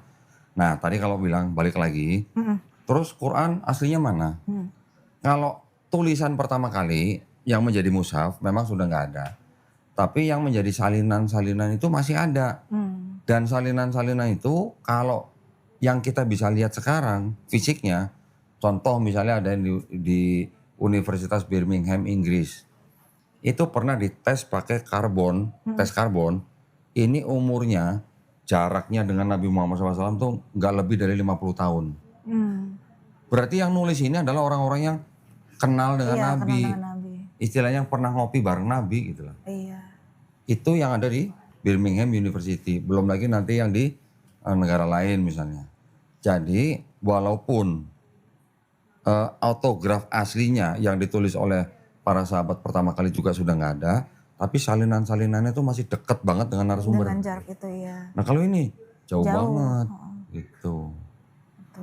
Nah tadi kalau bilang balik lagi, terus Quran aslinya mana? Kalau tulisan pertama kali yang menjadi mushaf memang sudah nggak ada. Tapi yang menjadi salinan-salinan itu masih ada. Dan salinan-salinan itu kalau yang kita bisa lihat sekarang fisiknya, contoh misalnya ada di Universitas Birmingham Inggris, itu pernah dites pakai karbon, tes karbon, ini umurnya jaraknya dengan Nabi Muhammad SAW tuh nggak lebih dari 50 tahun. Berarti yang nulis ini adalah orang-orang yang kenal dengan Nabi. Kenal dengan Nabi. Istilahnya yang pernah ngopi bareng Nabi gitu loh. Iya. Itu yang ada di Birmingham University, belum lagi nanti yang di negara lain misalnya. Jadi walaupun autograf aslinya yang ditulis oleh para sahabat pertama kali juga sudah nggak ada, tapi salinan-salinannya itu masih dekat banget dengan narasumber. Dengan jarak itu ya. Nah kalau ini jauh banget gitu.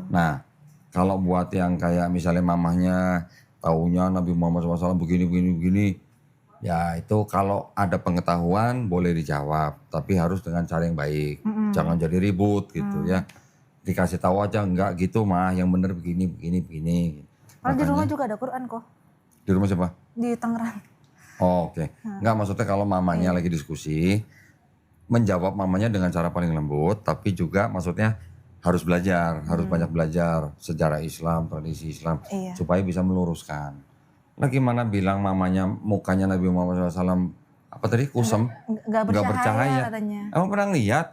Nah kalau buat yang kayak misalnya mamahnya taunya Nabi Muhammad SAW begini, ya itu kalau ada pengetahuan boleh dijawab, tapi harus dengan cara yang baik, jangan jadi ribut gitu ya. Dikasih tahu aja enggak gitu mah, yang bener begini. Kalau di rumah juga ada Quran kok. Di rumah siapa? Di Tangerang. Oh, oke. Enggak, maksudnya kalau mamanya lagi diskusi, menjawab mamanya dengan cara paling lembut, tapi juga maksudnya harus belajar, harus banyak belajar sejarah Islam, tradisi Islam, supaya bisa meluruskan. Lah gimana bilang mamanya mukanya Nabi Muhammad SAW apa tadi kusam, Nggak nggak bercahaya bercahaya. katanya. Emang pernah lihat?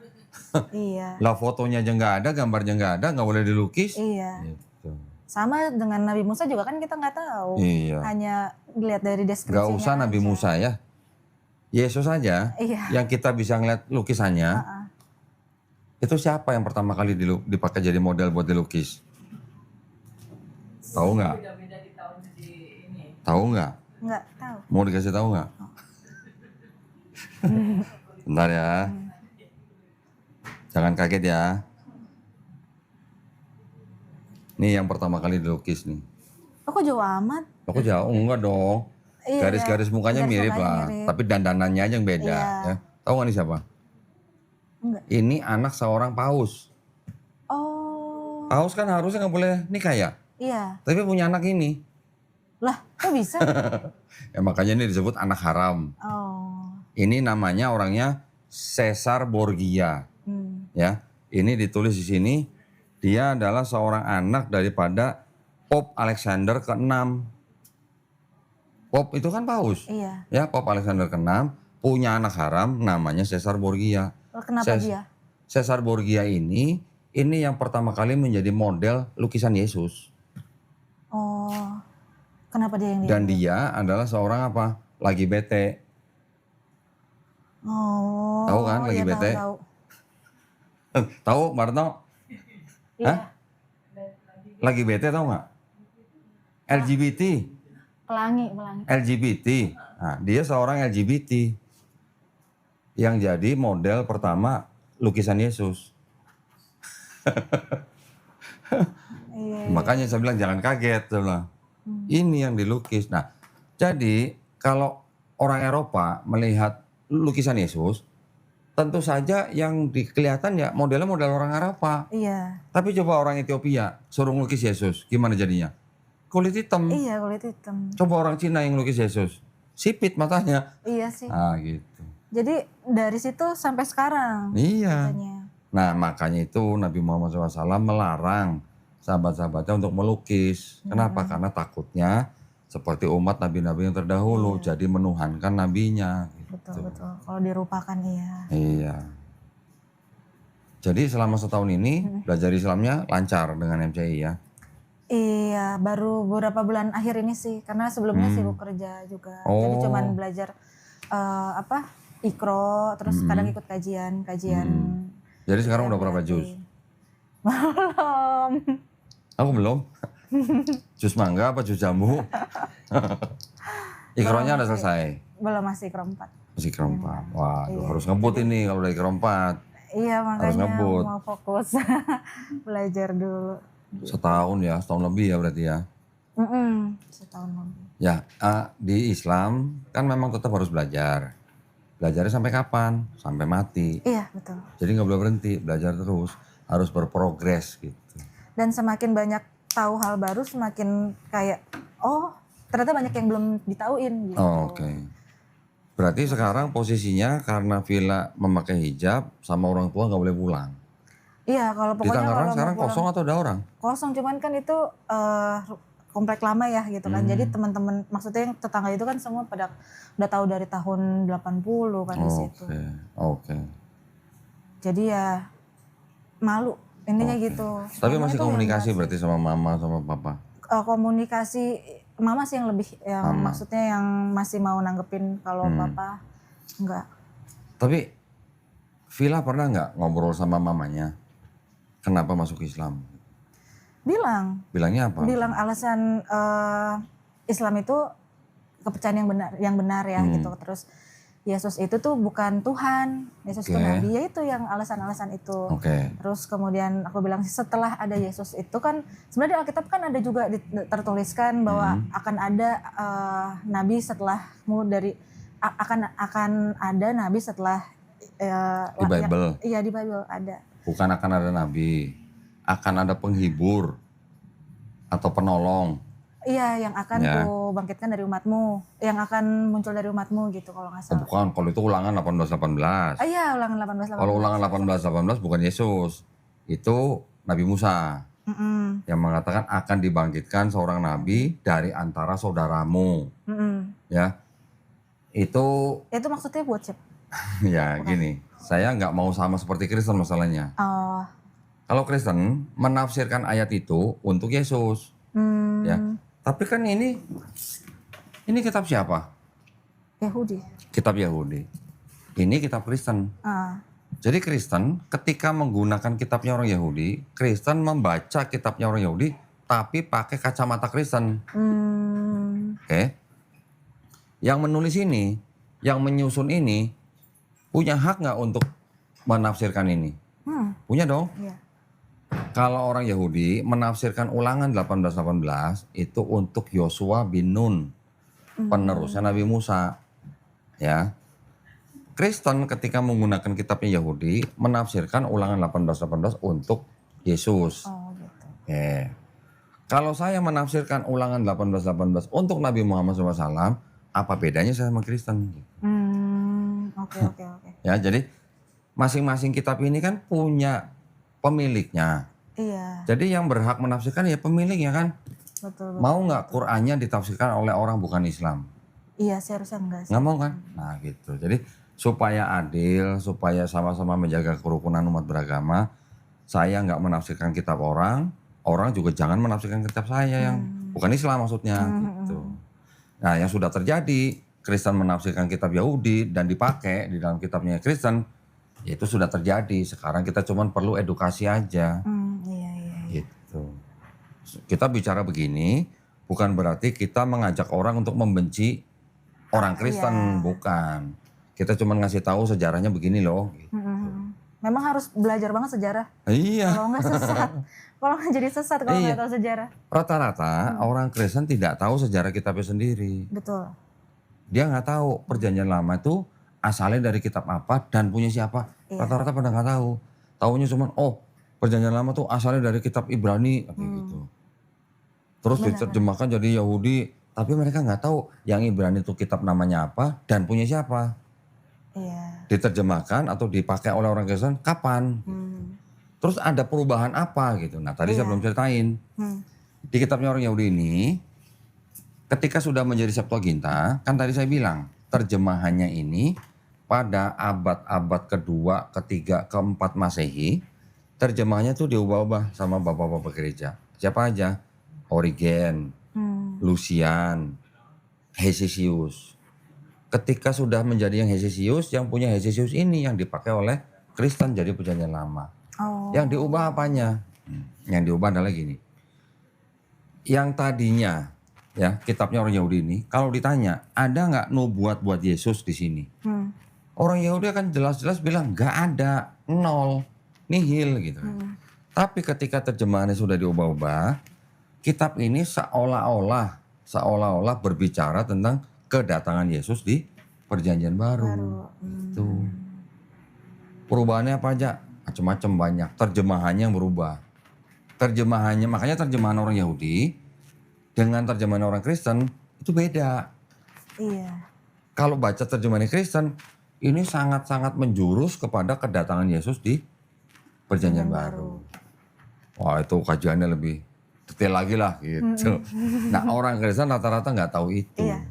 Iya, Lah fotonya aja nggak ada, gambarnya nggak ada, nggak boleh dilukis. iya. Gitu. Sama dengan Nabi Musa juga kan kita nggak tahu. Iya. Hanya dilihat dari Nggak deskripsinya usah Nabi aja. Musa ya. Yesus aja Iya. yang kita bisa ngeliat lukisannya. Heeh. Itu siapa yang pertama kali dipakai jadi model buat dilukis? Tahu nggak? Tahu nggak? Nggak tahu. Mau dikasih tahu nggak? Bentar ya. Jangan kaget ya. Nih yang pertama kali dilukis nih. Oh, kok jauh amat? Aku jauh enggak dong. Iya, Garis-garis mukanya garis mirip mukanya lah, mirip. tapi dandanannya aja yang beda. Iya. Ya. Tahu nggak nih siapa? Enggak. Ini anak seorang paus. Oh, Paus kan harusnya nggak boleh nikah ya, iya. tapi punya anak ini. Lah, kok bisa? Ya makanya ini disebut anak haram. Oh. Ini namanya orangnya Caesar Borgia. Ya, ini ditulis di sini. Dia adalah seorang anak daripada Pope Alexander ke-6. Pope itu kan paus. Iya. Ya, Pope Alexander ke-6 punya anak haram namanya Caesar Borgia. Kenapa dia? Caesar Borgia ini yang pertama kali menjadi model lukisan Yesus. Oh. Kenapa dia yang Dan dia adalah seorang apa? Lagi bete. Oh. Tahu kan lagi iya, bete? Tahu. Tahu, Mbak Retno? Iya. Hah? Lagi bete tahu nggak? LGBT. Pelangi. LGBT. Nah, dia seorang LGBT yang jadi model pertama lukisan Yesus. Iya. Makanya saya bilang jangan kaget, saya bilang. Ini yang dilukis. Nah, jadi kalau orang Eropa melihat lukisan Yesus, tentu saja yang kelihatan ya modelnya model orang Eropa. Iya. Tapi coba orang Ethiopia suruh ngelukis Yesus, gimana jadinya? Kulit hitam. Iya, kulit hitam. Coba orang Cina yang ngelukis Yesus, sipit matanya. Iya sih. Ah gitu. Jadi dari situ sampai sekarang Iya. katanya. Nah makanya itu Nabi Muhammad SAW melarang sahabat-sahabatnya untuk melukis. Kenapa? Karena takutnya seperti umat nabi-nabi yang terdahulu, jadi menuhankan nabinya. Gitu. Betul. Kalau dirupakan iya. Iya. Jadi selama setahun ini belajar Islamnya lancar dengan MCI ya? Iya, baru beberapa bulan akhir ini sih, karena sebelumnya sibuk kerja juga. Jadi Oh. cuman belajar Iqro, terus kadang ikut kajian. Jadi sekarang udah berapa juz? Belum. Aku belum. Jus mangga apa jus jambu? Ikronya udah selesai. Belum, masih Iqro 4. Masih kerompat. Wah, harus ngebut ini kalau udah kerompat. Iya, Harus makanya ngebut. mau fokus belajar dulu. Setahun ya, setahun lebih ya berarti ya. Setahun lebih. Ya, di Islam kan memang tetap harus belajar. Belajarnya sampai kapan? Sampai mati. Iya, betul. Jadi nggak boleh berhenti, belajar terus. Harus berprogres gitu. Dan semakin banyak tahu hal baru, semakin kayak, oh ternyata banyak yang belum ditauin gitu. Oh, oke. Berarti sekarang posisinya karena Villa memakai hijab sama orang tua nggak boleh pulang. Iya, kalau Di pokoknya Tangerang kalau mau sekarang pulang kosong atau ada orang? kosong, cuman kan itu komplek lama ya gitu kan. Jadi teman-teman, maksudnya yang tetangga itu kan semua pada udah tahu dari tahun 80 kan di situ. Oke. Jadi ya malu intinya gitu. Tapi Selama masih itu komunikasi yang berarti sama mama sama papa? komunikasi mama sih yang lebih, yang maksudnya yang masih mau nanggepin, kalau papa enggak. Tapi Villa pernah nggak ngobrol sama mamanya? Kenapa masuk Islam? Bilangnya apa? Bilang alasan Islam itu kepercayaan yang benar ya gitu. Terus Yesus itu tuh bukan Tuhan, Yesus itu Nabi, ya itu yang alasan-alasan itu. Terus kemudian aku bilang setelah ada Yesus itu kan sebenarnya di Alkitab kan ada juga tertuliskan bahwa akan ada Nabi setelahmu akan ada Nabi setelah di Bible? Iya, di Bible ada. Bukan akan ada Nabi, akan ada penghibur atau penolong. Iya, yang akan ku bangkitkan dari umatmu, yang akan muncul dari umatmu gitu kalau nggak salah. Bukan, kalau itu ulangan 18-18. Iya, ulangan 18-18. Kalau ulangan 18-18 bukan Yesus, itu Nabi Musa. Mm-mm. yang mengatakan akan dibangkitkan seorang nabi dari antara saudaramu. Mm-mm. Ya, itu Itu maksudnya buat siapa? ya Bukan. gini, saya nggak mau sama seperti Kristen masalahnya. Oh. Kalau Kristen menafsirkan ayat itu untuk Yesus, ya. Hmm. Tapi kan ini kitab siapa? Yahudi. Kitab Yahudi. Ini kitab Kristen. Ah. Jadi Kristen ketika menggunakan kitabnya orang Yahudi, Kristen membaca kitabnya orang Yahudi tapi pakai kacamata Kristen. Oke. Yang menulis ini, yang menyusun ini punya hak nggak untuk menafsirkan ini? Punya dong. Iya. Kalau orang Yahudi menafsirkan Ulangan 18:18 itu untuk Yosua bin Nun, penerusnya Nabi Musa. Ya. Kristen ketika menggunakan kitabnya Yahudi menafsirkan Ulangan 18:18 untuk Yesus. Oh gitu. Kalau saya menafsirkan Ulangan 18:18 untuk Nabi Muhammad SAW, apa bedanya saya sama Kristen? Oke. Ya, jadi masing-masing kitab ini kan punya pemiliknya. Iya. Jadi yang berhak menafsirkan ya pemiliknya kan. Betul. Mau nggak Qur'annya ditafsirkan oleh orang bukan Islam? Iya, seharusnya enggak sih. Nggak mau kan? Nah gitu. Jadi supaya adil, supaya sama-sama menjaga kerukunan umat beragama, saya nggak menafsirkan kitab orang, orang juga jangan menafsirkan kitab saya yang bukan Islam maksudnya gitu. Nah yang sudah terjadi, Kristen menafsirkan kitab Yahudi dan dipakai di dalam kitabnya Kristen, ya itu sudah terjadi. Sekarang kita cuma perlu edukasi aja. Iya. Gitu. Kita bicara begini bukan berarti kita mengajak orang untuk membenci orang Kristen, bukan. Kita cuma ngasih tahu sejarahnya begini loh. Gitu. Memang harus belajar banget sejarah. Iya. Kalau nggak sesat, kalau nggak jadi sesat kalau nggak tahu sejarah. Rata-rata orang Kristen tidak tahu sejarah kitabnya sendiri. Betul. Dia nggak tahu Perjanjian Lama itu asalnya dari kitab apa dan punya siapa. Rata-rata pada nggak tahu. Taunya cuma Perjanjian Lama tuh asalnya dari kitab Ibrani kayak gitu. Terus diterjemahkan jadi Yahudi, tapi mereka nggak tahu yang Ibrani itu kitab namanya apa dan punya siapa. Iya. Diterjemahkan atau dipakai oleh orang Kristen kapan? Terus ada perubahan apa gitu. Nah tadi saya belum ceritain. Di kitabnya orang Yahudi ini, ketika sudah menjadi Septuaginta, kan tadi saya bilang terjemahannya ini pada abad-abad kedua, ketiga, keempat Masehi, terjemahannya tuh diubah-ubah sama bapak-bapak gereja. Siapa aja? Origen, Lucian, Hesisius. Ketika sudah menjadi yang Hesisius, yang punya Hesisius ini yang dipakai oleh Kristen jadi Perjanjian Lama. Yang diubah apanya? Yang diubah adalah gini. Yang tadinya ya kitabnya orang Yahudi ini, kalau ditanya ada nggak nubuat buat Yesus di sini? Orang Yahudi akan jelas-jelas bilang nggak ada, nol, nihil gitu. Tapi ketika terjemahannya sudah diubah-ubah, kitab ini seolah-olah berbicara tentang kedatangan Yesus di Perjanjian Baru. Itu. Perubahannya apa aja? Macam-macam banyak. Terjemahannya yang berubah. Makanya terjemahan orang Yahudi dengan terjemahan orang Kristen itu beda. Iya. Kalau baca terjemahan Kristen, ini sangat-sangat menjurus kepada kedatangan Yesus di Perjanjian Baru. Wah itu kajiannya lebih detail lagi lah gitu. Nah orang Kristen rata-rata nggak tahu itu. Iya.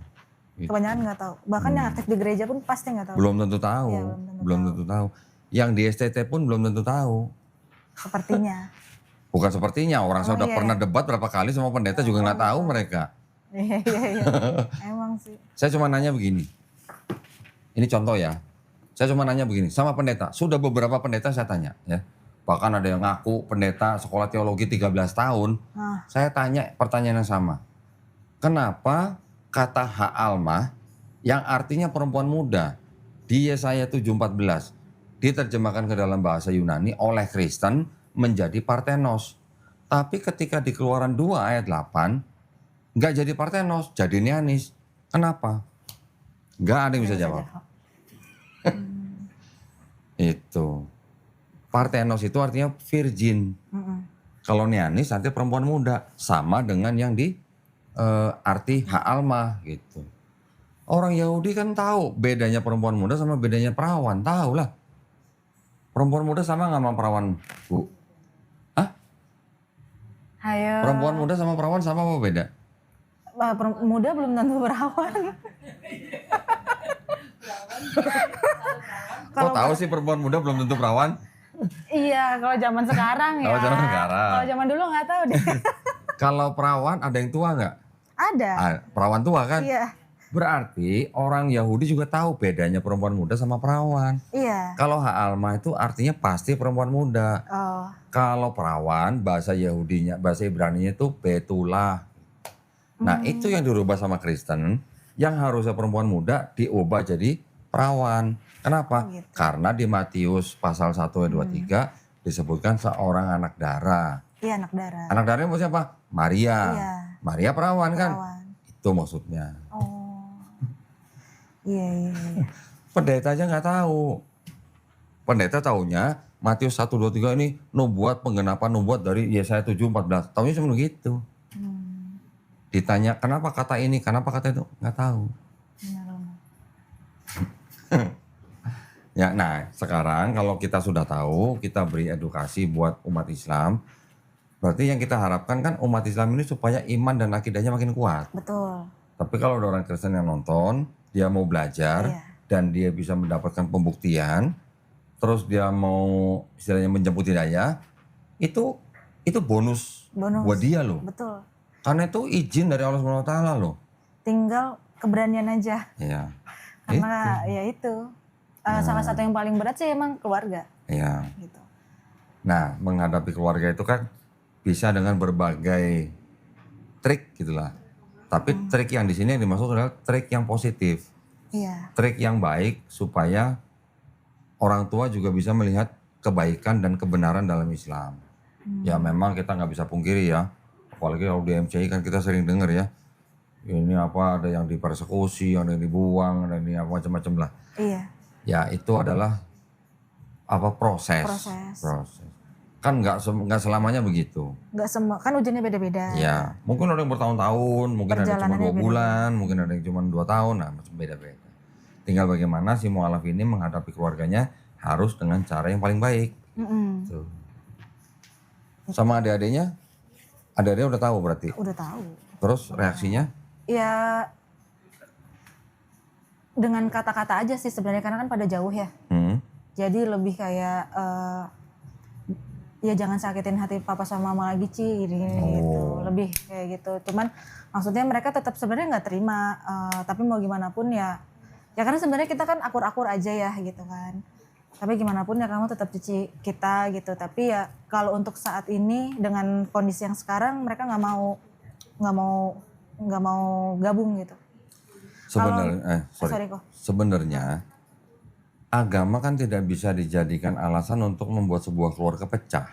Gitu. Kebanyakan nggak tahu. Bahkan yang aktif di gereja pun pasti nggak tahu. Belum tentu tahu. Iya, belum tentu tahu. Yang di STT pun belum tentu tahu. Sepertinya. Bukan sepertinya, orang saya udah pernah debat berapa kali sama pendeta juga nggak tahu mereka. Iya. Emang sih. Saya cuma nanya begini. Ini contoh ya. Saya cuma nanya begini sama pendeta. Sudah beberapa pendeta saya tanya ya. Bahkan ada yang ngaku pendeta sekolah teologi 13 tahun. Saya tanya pertanyaan yang sama. Kenapa kata ha'almah yang artinya perempuan muda di Yesaya 7:14 diterjemahkan ke dalam bahasa Yunani oleh Kristen menjadi Parthenos. Tapi ketika di Keluaran 2 ayat 8 nggak jadi Parthenos, jadi Neanis. Kenapa? Nggak ada yang bisa jawab. Itu. Parthenos itu artinya virgin. Kalau Neanis artinya perempuan muda. Sama dengan yang di arti ha'almah gitu. Orang Yahudi kan tahu bedanya perempuan muda sama bedanya perawan. Tahu lah. Perempuan muda sama nggak sama perawan, Bu? Hah? Ayo. Perempuan muda sama perawan sama apa beda? Muda belum tentu perawan. Kok tahu sih perempuan muda belum tentu perawan? Iya, kalau zaman sekarang ya. Kalau zaman sekarang. Kalau zaman dulu nggak tahu deh. Kalau perawan ada yang tua nggak? Ada. Perawan tua kan? Iya. Berarti orang Yahudi juga tahu bedanya perempuan muda sama perawan. Iya. Kalau Ha'alma itu artinya pasti perempuan muda. Oh. Kalau perawan bahasa Yahudinya, bahasa Ibraninya itu betulah. Nah itu yang dirubah sama Kristen, yang harusnya perempuan muda diubah jadi perawan. Kenapa? Oh, gitu. Karena di Matius pasal 1 ayat 23 disebutkan seorang anak darah. Iya, anak darah. Anak darahnya maksudnya apa? Maria. Iya. Maria perawan kan? Perawan. Itu maksudnya. Oh. Iya, iya. Pendeta aja nggak tahu. Pendeta taunya Matius 1, 2, 3 ini nubuat penggenapan nubuat dari Yesaya 7, 14. Taunya cuma begitu. Ditanya kenapa kata ini, kenapa kata itu, nggak tahu. Ya, nah sekarang kalau kita sudah tahu, kita beri edukasi buat umat Islam. Berarti yang kita harapkan kan umat Islam ini supaya iman dan akidahnya makin kuat. Betul. Tapi kalau ada orang Kristen yang nonton, dia mau belajar Iya. dan dia bisa mendapatkan pembuktian, terus dia mau istilahnya menjemput hidayah, itu bonus Bonus. buat dia loh. Betul. Karena itu izin dari Allah SWT loh. Tinggal keberanian aja. Iya. Karena ya itu. Salah satu yang paling berat sih emang keluarga. Iya. Gitu. Nah, menghadapi keluarga itu kan bisa dengan berbagai trik gitulah. Tapi trik yang di sini yang dimaksud adalah trik yang positif. Iya. Trik yang baik supaya orang tua juga bisa melihat kebaikan dan kebenaran dalam Islam. Ya memang kita nggak bisa pungkiri ya. Apalagi kalau di MCI kan kita sering dengar ya. Ini apa ada yang dipersekusi, ada yang dibuang, ada yang macam-macam lah. Iya. Ya itu adalah apa proses. Kan nggak selamanya begitu. Nggak semua, kan ujiannya beda-beda. Ya mungkin ada yang bertahun-tahun, mungkin ada yang cuma 2 Perjalanannya bulan, mungkin ada yang cuma 2 tahun, nah macam beda-beda. Tinggal bagaimana si mualaf ini menghadapi keluarganya harus dengan cara yang paling baik. Tuh. Sama adik-adiknya udah tahu berarti. Udah tahu. Terus reaksinya? Ya dengan kata-kata aja sih sebenarnya karena kan pada jauh ya. Jadi lebih kayak ya jangan sakitin hati papa sama mama lagi Ci gitu. Lebih kayak gitu. Cuman maksudnya mereka tetap sebenarnya nggak terima. Tapi mau gimana pun ya karena sebenarnya kita kan akur-akur aja ya gitu kan. Tapi gimana pun ya kamu tetap cuci kita gitu. Tapi ya kalau untuk saat ini dengan kondisi yang sekarang mereka nggak mau gabung gitu. Sebenarnya agama kan tidak bisa dijadikan alasan untuk membuat sebuah keluarga pecah.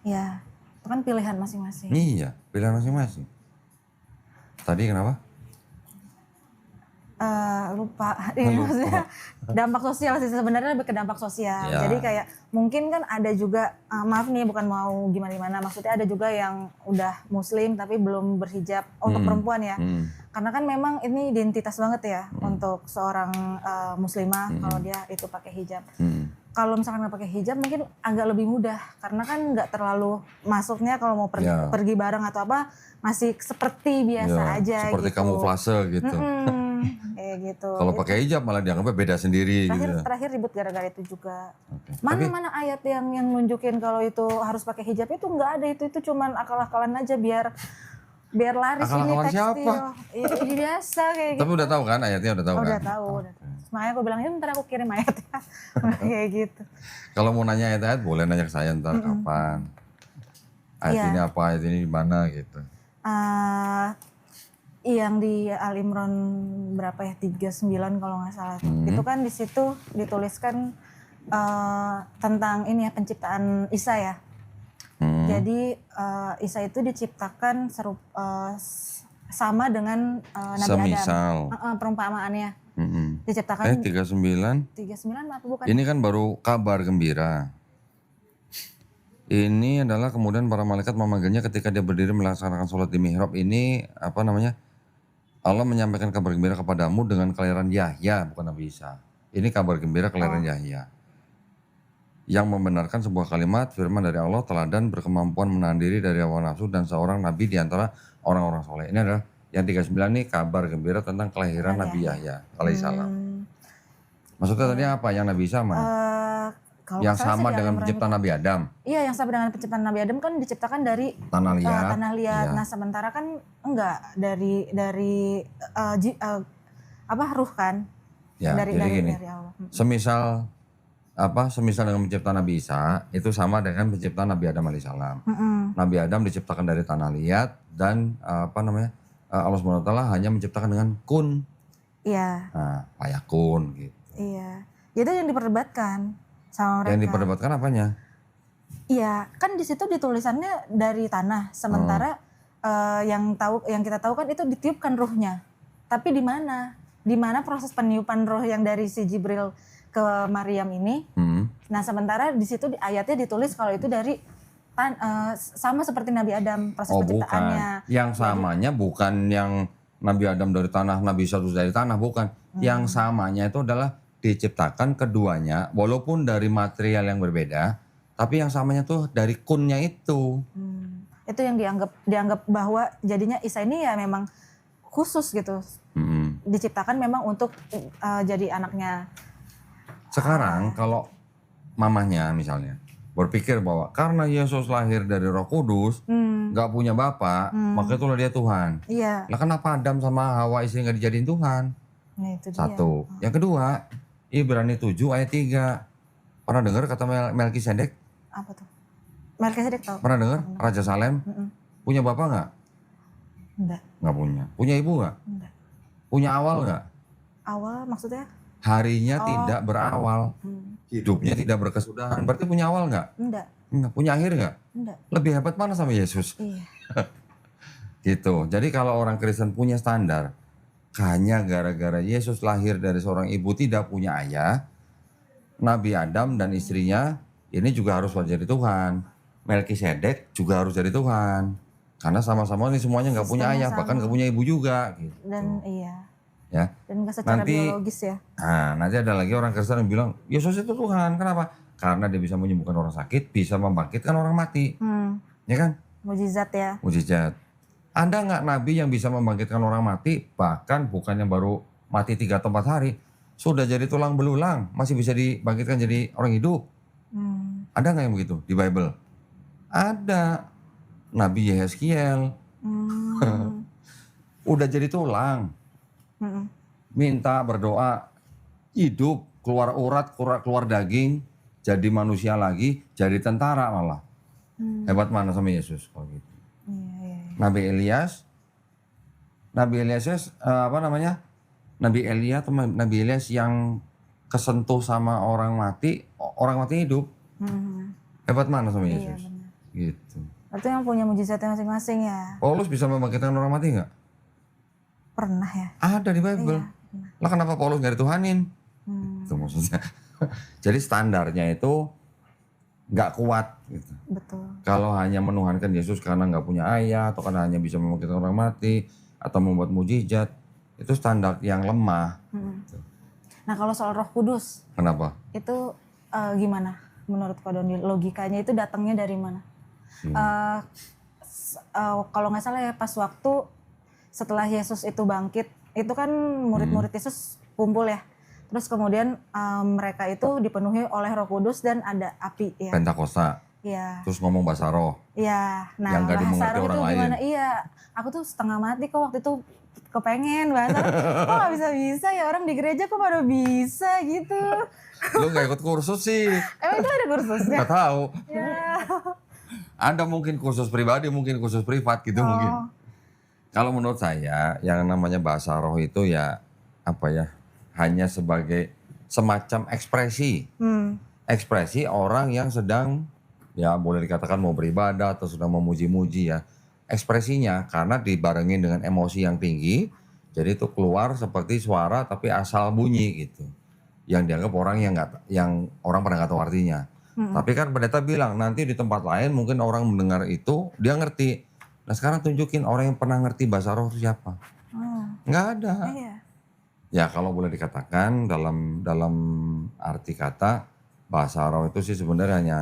Ya, itu kan pilihan masing-masing. Iya, pilihan masing-masing. Tadi kenapa? Lupa. Maksudnya dampak sosial sih sebenarnya lebih ke dampak sosial. Ya. Jadi kayak mungkin kan ada juga maaf nih bukan mau gimana-gimana, maksudnya ada juga yang udah muslim tapi belum berhijab untuk perempuan ya. Karena kan memang ini identitas banget ya untuk seorang muslimah kalau dia itu pakai hijab. Kalau misalkan nggak pakai hijab mungkin agak lebih mudah karena kan nggak terlalu masuknya kalau mau pergi bareng atau apa masih seperti biasa aja seperti gitu. kamuflase gitu. Kayak gitu. Kalau pakai hijab malah dianggapnya beda sendiri gitu. Terakhir ribut gara-gara itu juga. Okay. Mana ayat yang nunjukin kalau itu harus pakai hijab itu nggak ada, itu cuman akal-akalan aja biar laris ini tekstil. Siapa? Ya, biasa kayak gitu. Tapi udah tahu kan ayatnya udah tahu kan? Udah tahu. Makanya aku bilang, ntar aku kirim ayatnya. Kayak gitu. Kalau mau nanya ayat-ayat boleh nanya ke saya ntar kapan. Ayat ini apa, ayat ini di mana gitu. Yang di Al Imran berapa ya, 39 kalau nggak salah. Itu kan di situ dituliskan tentang ini ya, penciptaan Isa ya. Jadi Isa itu diciptakan sama dengan Nabi Adam. Perumpamaannya. Diciptakan 39 apa bukan? Ini kan baru kabar gembira. Ini adalah kemudian para malaikat memanggilnya ketika dia berdiri melaksanakan sholat di mihrab. Ini apa namanya? Allah menyampaikan kabar gembira kepadamu dengan kelahiran Yahya, bukan Nabi Isa. Ini kabar gembira kelahiran Yahya. yang membenarkan sebuah kalimat firman dari Allah, teladan berkemampuan menahan diri dari hawa nafsu dan seorang nabi di antara orang-orang soleh. Ini adalah yang 39 nih kabar gembira tentang kelahiran Nabi Yahya alaihissalam. Maksudnya tadi apa? Yang Nabi Isa mana? Kalau Yang nggak salah sama sih di dengan alam penciptaan Nabi Adam. Iya, yang sama dengan penciptaan Nabi Adam kan diciptakan dari Tanah liat. tanah liat. Iya. Nah, sementara kan enggak dari ruh kan? Ya, jadi gini. Dari Allah. Semisal dengan penciptaan Nabi Isa itu sama dengan penciptaan Nabi Adam alaihissalam. Nabi Adam diciptakan dari tanah liat dan Allah SWT hanya menciptakan dengan kun. Iya. Nah, fayakun gitu. Iya. Itu yang diperdebatkan sama mereka. Yang diperdebatkan apanya? Iya, kan di situ ditulisannya dari tanah. Sementara yang kita tahu kan itu ditiupkan ruhnya. Tapi di mana? Di mana proses peniupan ruh yang dari si Jibril ke Maryam ini? Nah, sementara di situ ayatnya ditulis kalau itu dari sama seperti Nabi Adam proses penciptaannya. Bukan. Yang samanya bukan yang Nabi Adam dari tanah, Nabi Isa dari tanah, bukan. Yang samanya itu adalah diciptakan keduanya walaupun dari material yang berbeda, tapi yang samanya tuh dari kunnya itu. Itu yang dianggap bahwa jadinya Isa ini ya memang khusus gitu. Diciptakan memang untuk jadi anaknya. Sekarang kalau mamahnya misalnya berpikir bahwa karena Yesus lahir dari Roh Kudus, nggak punya bapak, maka itulah dia Tuhan. Iya. Lah kenapa Adam sama Hawa istri nggak dijadiin Tuhan? Nah, itu dia. Satu. Yang kedua, Ibrani 7 ayat 3. Pernah dengar kata Melkisedek? Apa tuh? Melkisedek tahu? Pernah dengar? Raja Salem? Punya bapak nggak? Enggak. Nggak punya. Punya ibu nggak? Enggak. Punya awal nggak? Awal maksudnya? Harinya tidak berawal. Hidupnya tidak berkesudahan. Berarti punya awal nggak? Enggak. Enggak. Punya akhir nggak? Enggak. Lebih hebat mana sama Yesus? Iya. Gitu. Jadi kalau orang Kristen punya standar, hanya gara-gara Yesus lahir dari seorang ibu tidak punya ayah, Nabi Adam dan istrinya ini juga harus jadi Tuhan. Melkisedek juga harus jadi Tuhan. Karena sama-sama ini semuanya nggak punya Sistemnya ayah, sama. bahkan nggak punya ibu juga. Gitu. Dan iya. Ya. Dan nggak secara Nanti- biologis ya. Nah, nanti ada lagi orang Kristen yang bilang, Yesus itu Tuhan. Kenapa? Karena dia bisa menyembuhkan orang sakit, bisa membangkitkan orang mati. Ya kan? Mujizat ya. Mujizat. Ada nggak nabi yang bisa membangkitkan orang mati, bahkan bukan yang baru mati 3 atau 4 hari, sudah jadi tulang belulang, masih bisa dibangkitkan jadi orang hidup? Ada nggak yang begitu di Bible? Ada. Nabi Yeskiel udah jadi tulang, minta berdoa, hidup, keluar urat, keluar daging, jadi manusia lagi, jadi tentara malah. Hebat mana sama Yesus kalau gitu? Iya. Nabi Elias Nabi Elias yang kesentuh sama orang mati hidup. Hebat mana sama Iya Yesus? benar. Gitu. Itu yang punya mujizatnya masing-masing ya. Paulus bisa membangkitkan orang mati nggak? Pernah ya. Ada di Bible. Lah kenapa Paulus nggak dituhanin? Itu maksudnya. Jadi standarnya itu nggak kuat gitu. Betul. Kalau hanya menuhankan Yesus karena nggak punya ayah atau karena hanya bisa membangkitkan orang mati atau membuat mujizat, itu standar yang lemah. Gitu. Nah, kalau soal Roh Kudus Kenapa? itu gimana menurut Pak Doni? Logikanya itu datangnya dari mana? Kalau nggak salah ya pas waktu setelah Yesus itu bangkit, itu kan murid-murid Yesus kumpul ya. Terus kemudian mereka itu dipenuhi oleh Roh Kudus dan ada api ya. Pentakosta. Iya. Terus ngomong bahasa roh. Iya. Nah, Yang nggak bahasa dimengerti roh orang itu lain. gimana? Iya. Aku tuh setengah mati kok waktu itu kepengen bahasa roh. Kok nggak bisa ya orang di gereja kok pada bisa gitu. Lu nggak ikut kursus sih? Emang itu ada kursusnya? Nggak tahu. Ya. Ada mungkin kursus pribadi, mungkin kursus privat gitu mungkin. Kalau menurut saya yang namanya bahasa roh itu ya hanya sebagai semacam ekspresi. Ekspresi orang yang sedang ya boleh dikatakan mau beribadah atau sedang memuji-muji ya. Ekspresinya karena dibarengin dengan emosi yang tinggi, jadi itu keluar seperti suara tapi asal bunyi gitu. Yang dianggap orang yang orang pada nggak tahu artinya. Tapi kan pendeta bilang nanti di tempat lain mungkin orang mendengar itu dia ngerti. Nah sekarang tunjukin orang yang pernah ngerti bahasa roh itu siapa? Nggak ada. Iya. Ya kalau boleh dikatakan dalam arti kata bahasa roh itu sih sebenarnya hanya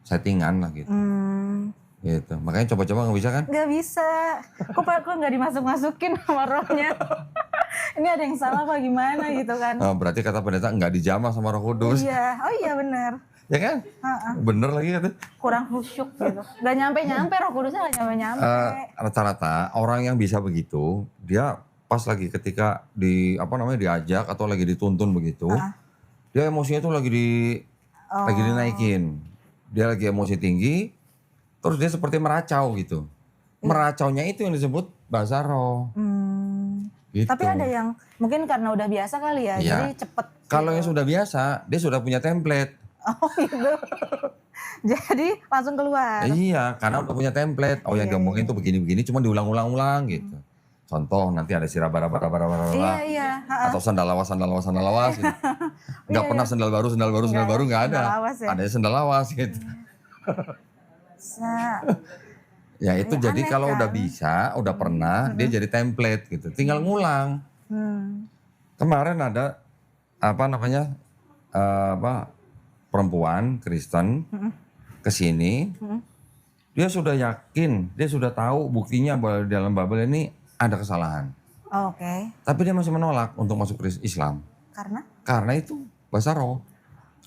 settingan lah gitu. Gitu. Makanya coba-coba nggak bisa kan? Nggak bisa. Kok nggak dimasuk-masukin sama rohnya? Ini ada yang salah apa gimana gitu kan? Oh, berarti kata pendeta nggak dijamah sama Roh Kudus. Iya, oh iya benar. Ya kan? Bener lagi kata. Kurang khusyuk gitu. Gak nyampe-nyampe, Roh Kudusnya gak nyampe-nyampe. Rata-rata orang yang bisa begitu, dia pas lagi ketika diajak atau lagi dituntun begitu, dia emosinya tuh lagi dinaikin. Dia lagi emosi tinggi, terus dia seperti meracau gitu. Meracaunya itu yang disebut bahasa roh. Gitu. Tapi ada yang mungkin karena udah biasa kali ya, Iya. jadi cepet. Kalau yang sudah biasa, dia sudah punya template. Oh gitu. Jadi langsung keluar. Iya, karena udah punya template. Oh yang diomongin tuh begini-begini, cuma diulang-ulang gitu. Contoh nanti ada sirabara-bara-bara-bara. Iya. Atau sandal lawas gitu. Nggak pernah sandal baru nggak ada. Sandal lawas ya. Ada sandal lawas gitu. Ya itu jadi aneh kalau kan? udah bisa, udah pernah, dia jadi template gitu. Tinggal ngulang. Kemarin ada perempuan Kristen kesini, dia sudah yakin, dia sudah tahu buktinya bahwa di dalam Bible ini ada kesalahan. Oke. Tapi dia masih menolak untuk masuk Islam. Karena? Karena itu bahasa roh.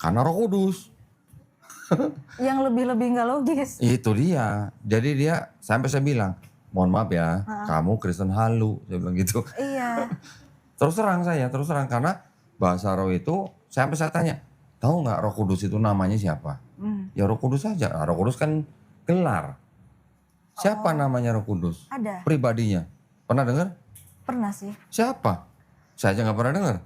Karena Roh Kudus. Yang lebih-lebih nggak logis. Itu dia. Jadi dia sampai saya bilang, mohon maaf ya, kamu Kristen halu. Saya bilang gitu. Iya. Terus terang karena bahasa roh itu, sampai saya tanya, tahu nggak Roh Kudus itu namanya siapa? Ya Roh Kudus saja. Nah, Roh Kudus kan gelar. Siapa namanya Roh Kudus? Ada. Pribadinya. Pernah dengar? Pernah sih. Siapa? Saya aja nggak pernah dengar.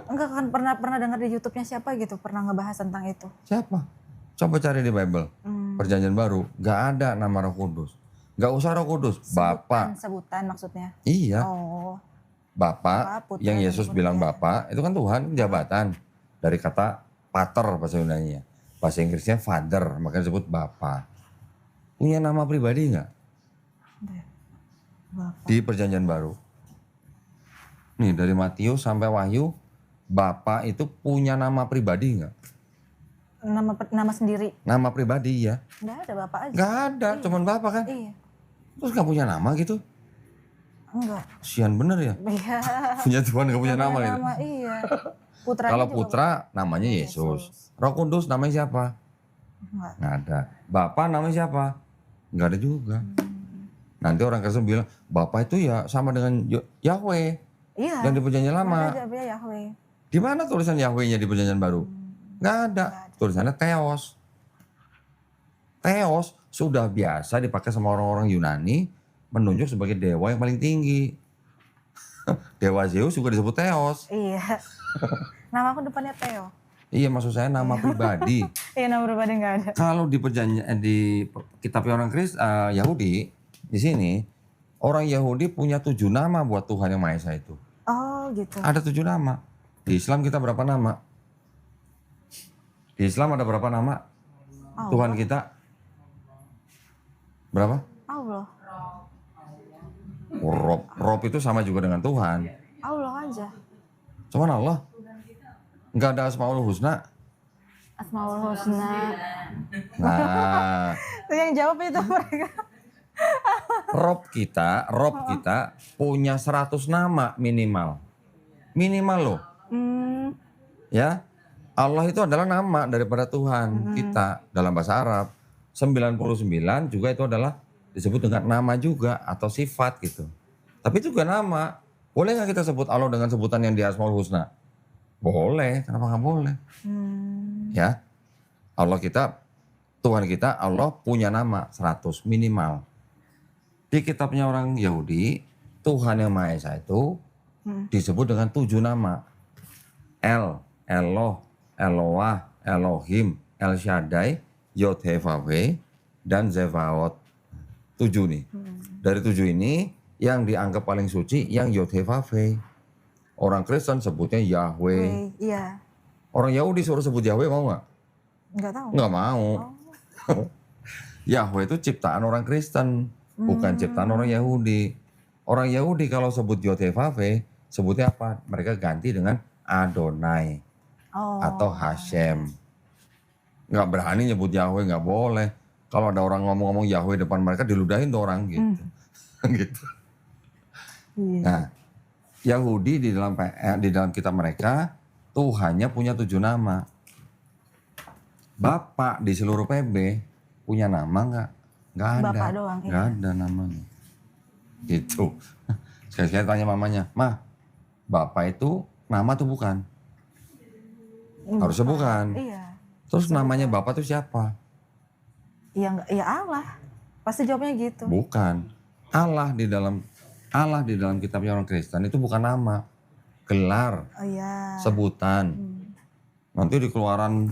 Enggak kan pernah dengar di YouTube-nya siapa gitu, pernah ngebahas tentang itu. Siapa? Coba cari di Bible. Perjanjian Baru. Nggak ada nama Roh Kudus. Nggak usah Roh Kudus. Bapak. Sebutan maksudnya. Iya. Oh. Bapak, Putra, yang Yesus Putra. bilang Bapak, itu kan Tuhan, jabatan. Dari kata pater bahasa Yunani-nya. Bahasa Inggrisnya father, makanya disebut Bapak. Punya nama pribadi nggak? Bapak. Di Perjanjian Baru. Nih dari Matius sampai Wahyu, Bapak itu punya nama pribadi nggak? Nama sendiri. Nama pribadi ya? Nggak ada Bapak aja. Nggak ada, cuman Bapak kan? Iya. Terus nggak punya nama gitu? Enggak. Kasian bener ya? Iya. Punya Tuhan nggak punya nama gitu? Nama, iya. Putranya Kalau juga putra namanya Yesus. Roh Kudus namanya siapa? Enggak. Nggak ada. Bapak namanya siapa? Nggak ada juga. Nanti orang Kristen bilang, Bapak itu ya sama dengan Yahweh. Iya. Yang di Perjanjian Lama. Ada Yahweh. Di mana tulisan Yahweh-nya di Perjanjian Baru? Nggak ada. Tulisannya Theos. Theos sudah biasa dipakai sama orang-orang Yunani menunjuk sebagai dewa yang paling tinggi. Dewa Zeus juga disebut Theos. Iya. Nama aku depannya Theo. Iya, maksud saya nama pribadi. Iya, nama pribadi nggak ada. Kalau di perjanjian di kitabnya orang Yahudi di sini orang Yahudi punya 7 nama buat Tuhan yang Maha Esa itu. Oh gitu. Ada 7 nama. Di Islam kita berapa nama? Di Islam ada berapa nama? Allah. Tuhan kita berapa? Allah. Rob itu sama juga dengan Tuhan. Allah aja. Cuman Allah. Nggak ada Asmaul Husna. Asmaul Husna. Nah, Yang jawab itu mereka. Rob kita punya 100 nama minimal. Minimal loh. Ya. Allah itu adalah nama daripada Tuhan kita dalam bahasa Arab. 99 juga itu adalah disebut dengan nama juga atau sifat gitu. Tapi itu juga nama. Boleh nggak kita sebut Allah dengan sebutan yang di Asmaul Husna? Boleh, kenapa nggak boleh? Ya, Tuhan kita, Allah punya nama 100 minimal. Di kitabnya orang Yahudi, Tuhan yang Maha Esa itu disebut dengan 7 nama. Eloh, Eloah, Elohim, El Shaddai, Yod-Heh-Vaveh, dan Zevaot. 7 nih. Dari 7 ini, yang dianggap paling suci, yang Yod-Heh-Vaveh. Orang Kristen sebutnya Yahweh. Iya. Orang Yahudi suruh sebut Yahweh mau nggak? Nggak tahu. Nggak mau. Yahweh itu ciptaan orang Kristen, bukan ciptaan orang Yahudi. Orang Yahudi kalau sebut Yod-Heh-Vaveh, sebutnya apa? Mereka ganti dengan Adonai. Oh. atau Hashem. Nggak berani nyebut Yahweh, nggak boleh. Kalau ada orang ngomong-ngomong Yahweh depan mereka, diludahin tuh orang gitu. Gitu. Iya. Nah, Yahudi di dalam kitab mereka, Tuhannya punya 7 nama. Bapak di seluruh PB punya nama nggak? Nggak ada. Bapak doang, Nggak iya. ada namanya. Gitu. Sekali-sekali tanya mamanya, "Mah, Bapak itu nama tuh bukan?" Harusnya bukan. Iya. Terus namanya Bapak tuh siapa? Iya enggak, ya Allah. Pasti jawabnya gitu. Bukan. Allah di dalam kitabnya orang Kristen itu bukan nama, gelar, Oh iya. sebutan. Nanti di keluaran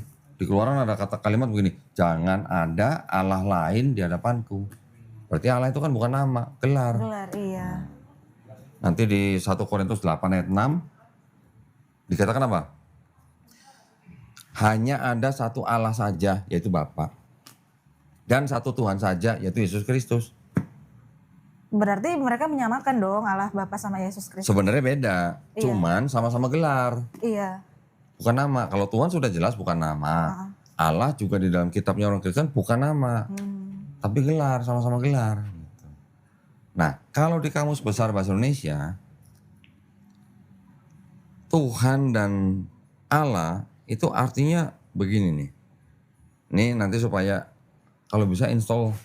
ada kata kalimat begini, jangan ada Allah lain di hadapanku. Berarti Allah itu kan bukan nama, gelar. Gelar, iya. Nanti di 1 Korintus 8 ayat 6 dikatakan apa? Hanya ada satu Allah saja, yaitu Bapa. Dan satu Tuhan saja, yaitu Yesus Kristus. Berarti mereka menyamakan dong Allah Bapa sama Yesus Kristus. Sebenarnya beda, Iya. cuman sama-sama gelar. Iya. Bukan nama. Kalau Tuhan sudah jelas bukan nama. Allah juga di dalam kitabnya orang Kristen bukan nama. Tapi gelar, sama-sama gelar. Gitu. Nah, kalau di Kamus Besar Bahasa Indonesia, Tuhan dan Allah itu artinya begini nih. Ini nanti supaya kalau bisa install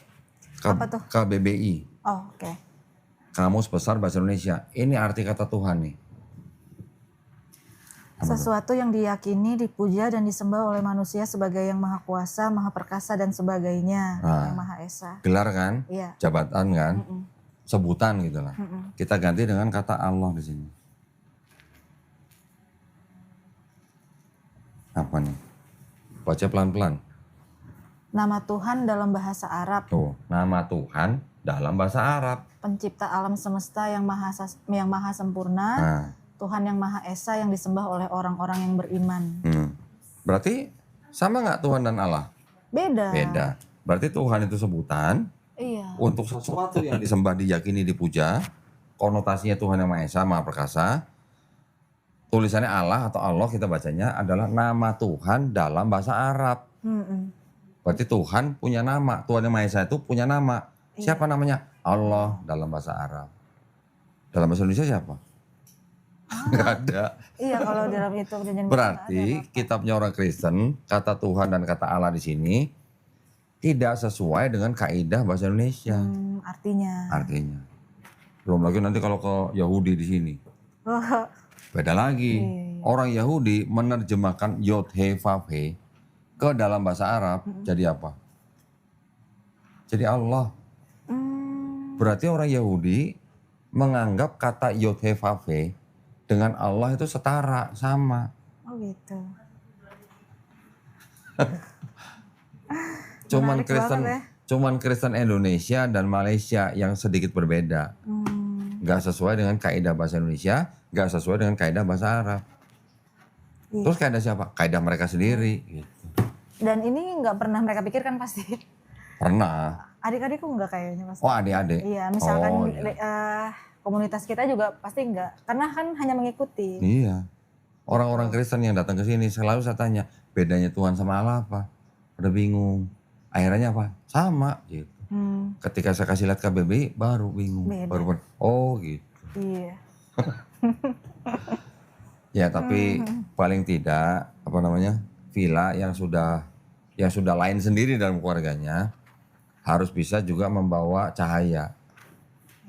Apa tuh? KBBI, Oh, oke. Kamus Besar Bahasa Indonesia. Ini arti kata Tuhan nih. Sesuatu yang diyakini, dipuja, dan disembah oleh manusia sebagai yang maha kuasa, maha perkasa, dan sebagainya. Yang maha esa. Gelar kan? Iya. Jabatan kan? Sebutan gitu lah. Kita ganti dengan kata Allah di sini. Apa nih? Baca pelan-pelan. Nama Tuhan dalam bahasa Arab. Tuh, nama Tuhan dalam bahasa Arab. Pencipta alam semesta yang maha sempurna. Nah, Tuhan yang maha esa yang disembah oleh orang-orang yang beriman. berarti sama nggak Tuhan dan Allah? Beda. Beda. Berarti Tuhan itu sebutan Iya. untuk sesuatu yang disembah, diyakini, dipuja. Konotasinya Tuhan yang maha esa, maha perkasa. Tulisannya Allah atau Allah kita bacanya adalah nama Tuhan dalam bahasa Arab. Berarti Tuhan punya nama. Tuhan yang maha esa itu punya nama. Siapa namanya? Allah dalam bahasa Arab. Dalam bahasa Indonesia siapa? Nggak ada. Iya, kalau dalam itu perjanjian Berarti kitabnya orang Kristen, kata Tuhan dan kata Allah di sini tidak sesuai dengan kaidah bahasa Indonesia. artinya. Artinya. Belum lagi nanti kalau ke Yahudi di sini. Beda lagi. Orang Yahudi menerjemahkan Yod He Vav He ke dalam bahasa Arab jadi apa? Jadi Allah. Berarti orang Yahudi menganggap kata Yod He Vav He dengan Allah itu setara, sama. Oh gitu. Cuman Menarik Kristen, banget ya. cuman Kristen Indonesia dan Malaysia yang sedikit berbeda. Gak sesuai dengan kaidah bahasa Indonesia, gak sesuai dengan kaidah bahasa Arab. Iya. Terus kaidah siapa? Kaidah mereka sendiri. Gitu. Dan ini nggak pernah mereka pikirkan pasti. Pernah. Adik-adikku nggak kayaknya pasti. Oh adik-adik. Iya, misalkan Oh, iya. komunitas kita juga pasti nggak, karena kan hanya mengikuti. Iya. Orang-orang Kristen yang datang ke sini selalu saya tanya, bedanya Tuhan sama Allah apa? Udah bingung. Akhirnya apa? Sama gitu. Ketika saya kasih lihat KBBI baru bingung. Beda. Baru oh gitu. Iya. Ya tapi paling tidak apa namanya? Villa yang sudah lain sendiri dalam keluarganya harus bisa juga membawa cahaya.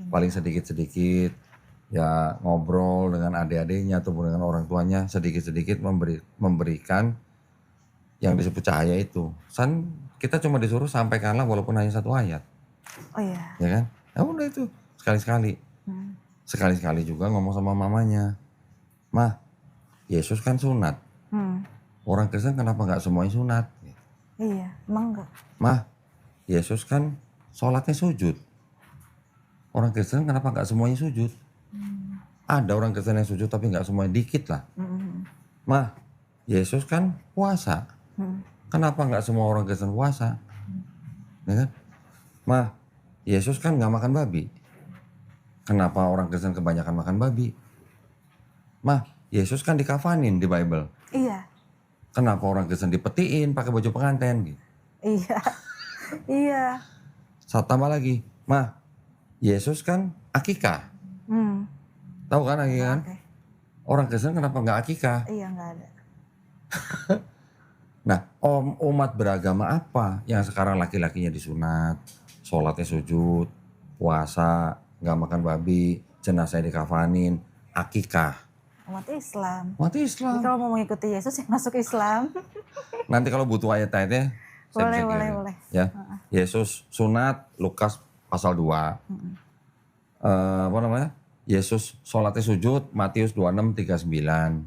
Paling sedikit-sedikit ya ngobrol dengan adik-adiknya ataupun dengan orang tuanya sedikit-sedikit memberikan yang disebut cahaya itu. Kita cuma disuruh sampaikanlah walaupun hanya 1 ayat. Oh iya. Ya kan? Ya udah itu sekali-sekali. Sekali-sekali juga ngomong sama mamanya. Mah, Yesus kan sunat. Orang Kristen kenapa nggak semuanya sunat? Iya, emang enggak. Mah, Yesus kan sholatnya sujud. Orang Kristen kenapa nggak semuanya sujud? Ada orang Kristen yang sujud tapi nggak semuanya, dikit lah. Mah, Yesus kan puasa. Kenapa nggak semua orang Kristen puasa? Ya kan? Mah, Yesus kan nggak makan babi. Kenapa orang Kristen kebanyakan makan babi? Mah, Yesus kan dikafanin di Bible. Iya. Kenapa orang Kristen dipetiin pakai baju pengantin gitu. Iya. Iya. Saat tambah lagi, mah Yesus kan akikah. Tahu kan akikah kan? Oke. Orang Kristen kenapa nggak akikah? Iya, nggak ada. Nah, umat beragama apa yang sekarang laki-lakinya disunat, sholatnya sujud, puasa, nggak makan babi, jenazahnya dikafanin, akikah? Umat Islam. Umat Jadi Islam. kalau mau mengikuti Yesus ya masuk Islam. Nanti kalau butuh ayat-ayatnya, saya Boleh, bisa boleh, kirim. boleh. Ya, Yesus sunat, Lukas pasal 2. Apa namanya? Yesus sholatnya sujud, Matius 26:39.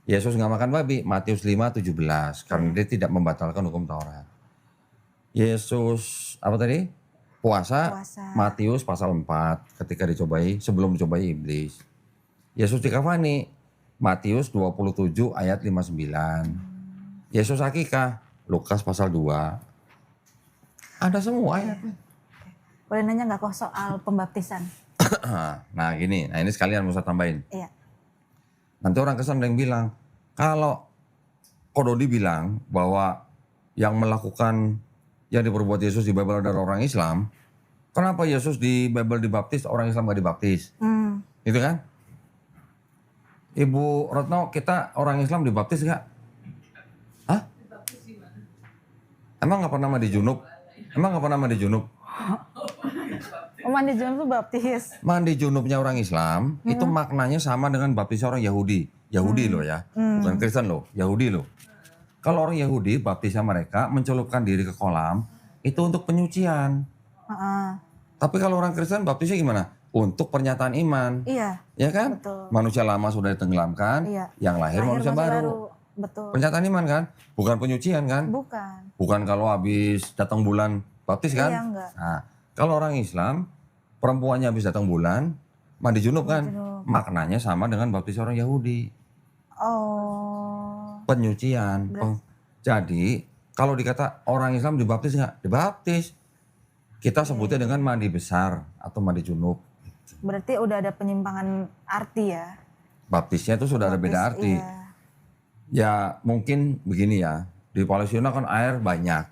Yesus nggak makan babi, Matius 5:17. Karena dia tidak membatalkan hukum Taurat. Yesus apa tadi? Puasa, Puasa. Matius pasal 4 ketika dicobai, sebelum dicobai iblis. Yesus dikafani, Matius 27 ayat 59. Yesus akikah, Lukas pasal 2. Ada semua ayatnya. Boleh nanya nggak kok soal pembaptisan? Nah gini, nah ini sekalian mau saya tambahin. Iya. Nanti orang Kristen ada yang bilang, kalau Kododi bilang bahwa yang melakukan yang diperbuat Yesus di Bible adalah orang Islam, kenapa Yesus di Bible dibaptis, orang Islam gak dibaptis? Gitu kan? Ibu Retno, kita orang Islam dibaptis gak? Hah? Emang gak pernah mandi junub? Emang gak pernah mandi junub? Mandi junub tuh baptis. Mandi junubnya orang Islam itu maknanya sama dengan baptis orang Yahudi. Yahudi loh ya, bukan Kristen loh, Yahudi loh. Kalau orang Yahudi baptisnya mereka mencelupkan diri ke kolam itu untuk penyucian. Tapi kalau orang Kristen baptisnya gimana? Untuk pernyataan iman. Iya. Ya kan? Betul. Manusia lama sudah ditenggelamkan, Iya. yang lahir manusia baru. Betul. Pernyataan iman kan? Bukan penyucian kan? Bukan. Bukan kalau habis datang bulan baptis kan? Iya, enggak. Nah, kalau orang Islam perempuannya habis datang bulan mandi junub kan? junub. Maknanya sama dengan baptis orang Yahudi. Oh. Penyucian. Jadi kalau dikata orang Islam dibaptis nggak? Dibaptis. Kita sebutnya dengan mandi besar atau mandi junub. Berarti udah ada penyimpangan arti ya? Baptisnya itu sudah ada beda arti. Iya. Ya mungkin begini ya. Di Palestina kan air banyak.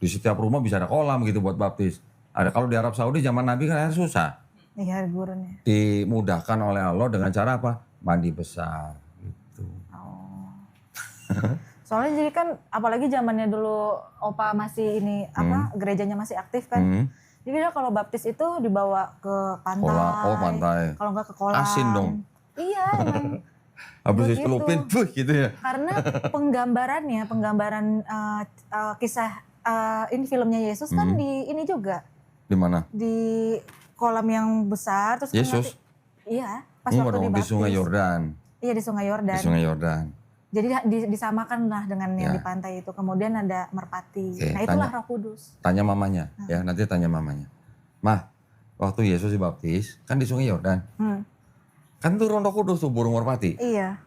Di setiap rumah bisa ada kolam gitu buat baptis. Ada kalau di Arab Saudi zaman Nabi kan air susah. Iya, gurunnya. Dimudahkan oleh Allah dengan cara apa? Mandi besar gitu. Oh. Soalnya jadi kan apalagi zamannya dulu Opa masih ini gerejanya masih aktif kan. Jadi dia kalau baptis itu dibawa ke pantai. Oh pantai. Kalau nggak ke kolam. Asin dong. Iya, emang. Habis Begitu. dicelupin, gitu ya. Karena penggambaran kisah ini filmnya Yesus kan di ini juga. Di mana? Di kolam yang besar terus kan Yesus? Iya, pas waktu Dong, di dibaptis. Sungai Yordan. Iya, di Sungai Yordan. Di Sungai Yordan. Jadi disamakan lah dengan yang di pantai itu. Kemudian ada merpati. Oke, Nah itulah Roh Kudus. Tanya mamanya, ya nanti tanya mamanya. Mah, waktu Yesus dibaptis, kan di Sungai Yordan. Kan turun Roh Kudus tuh burung merpati. Iya.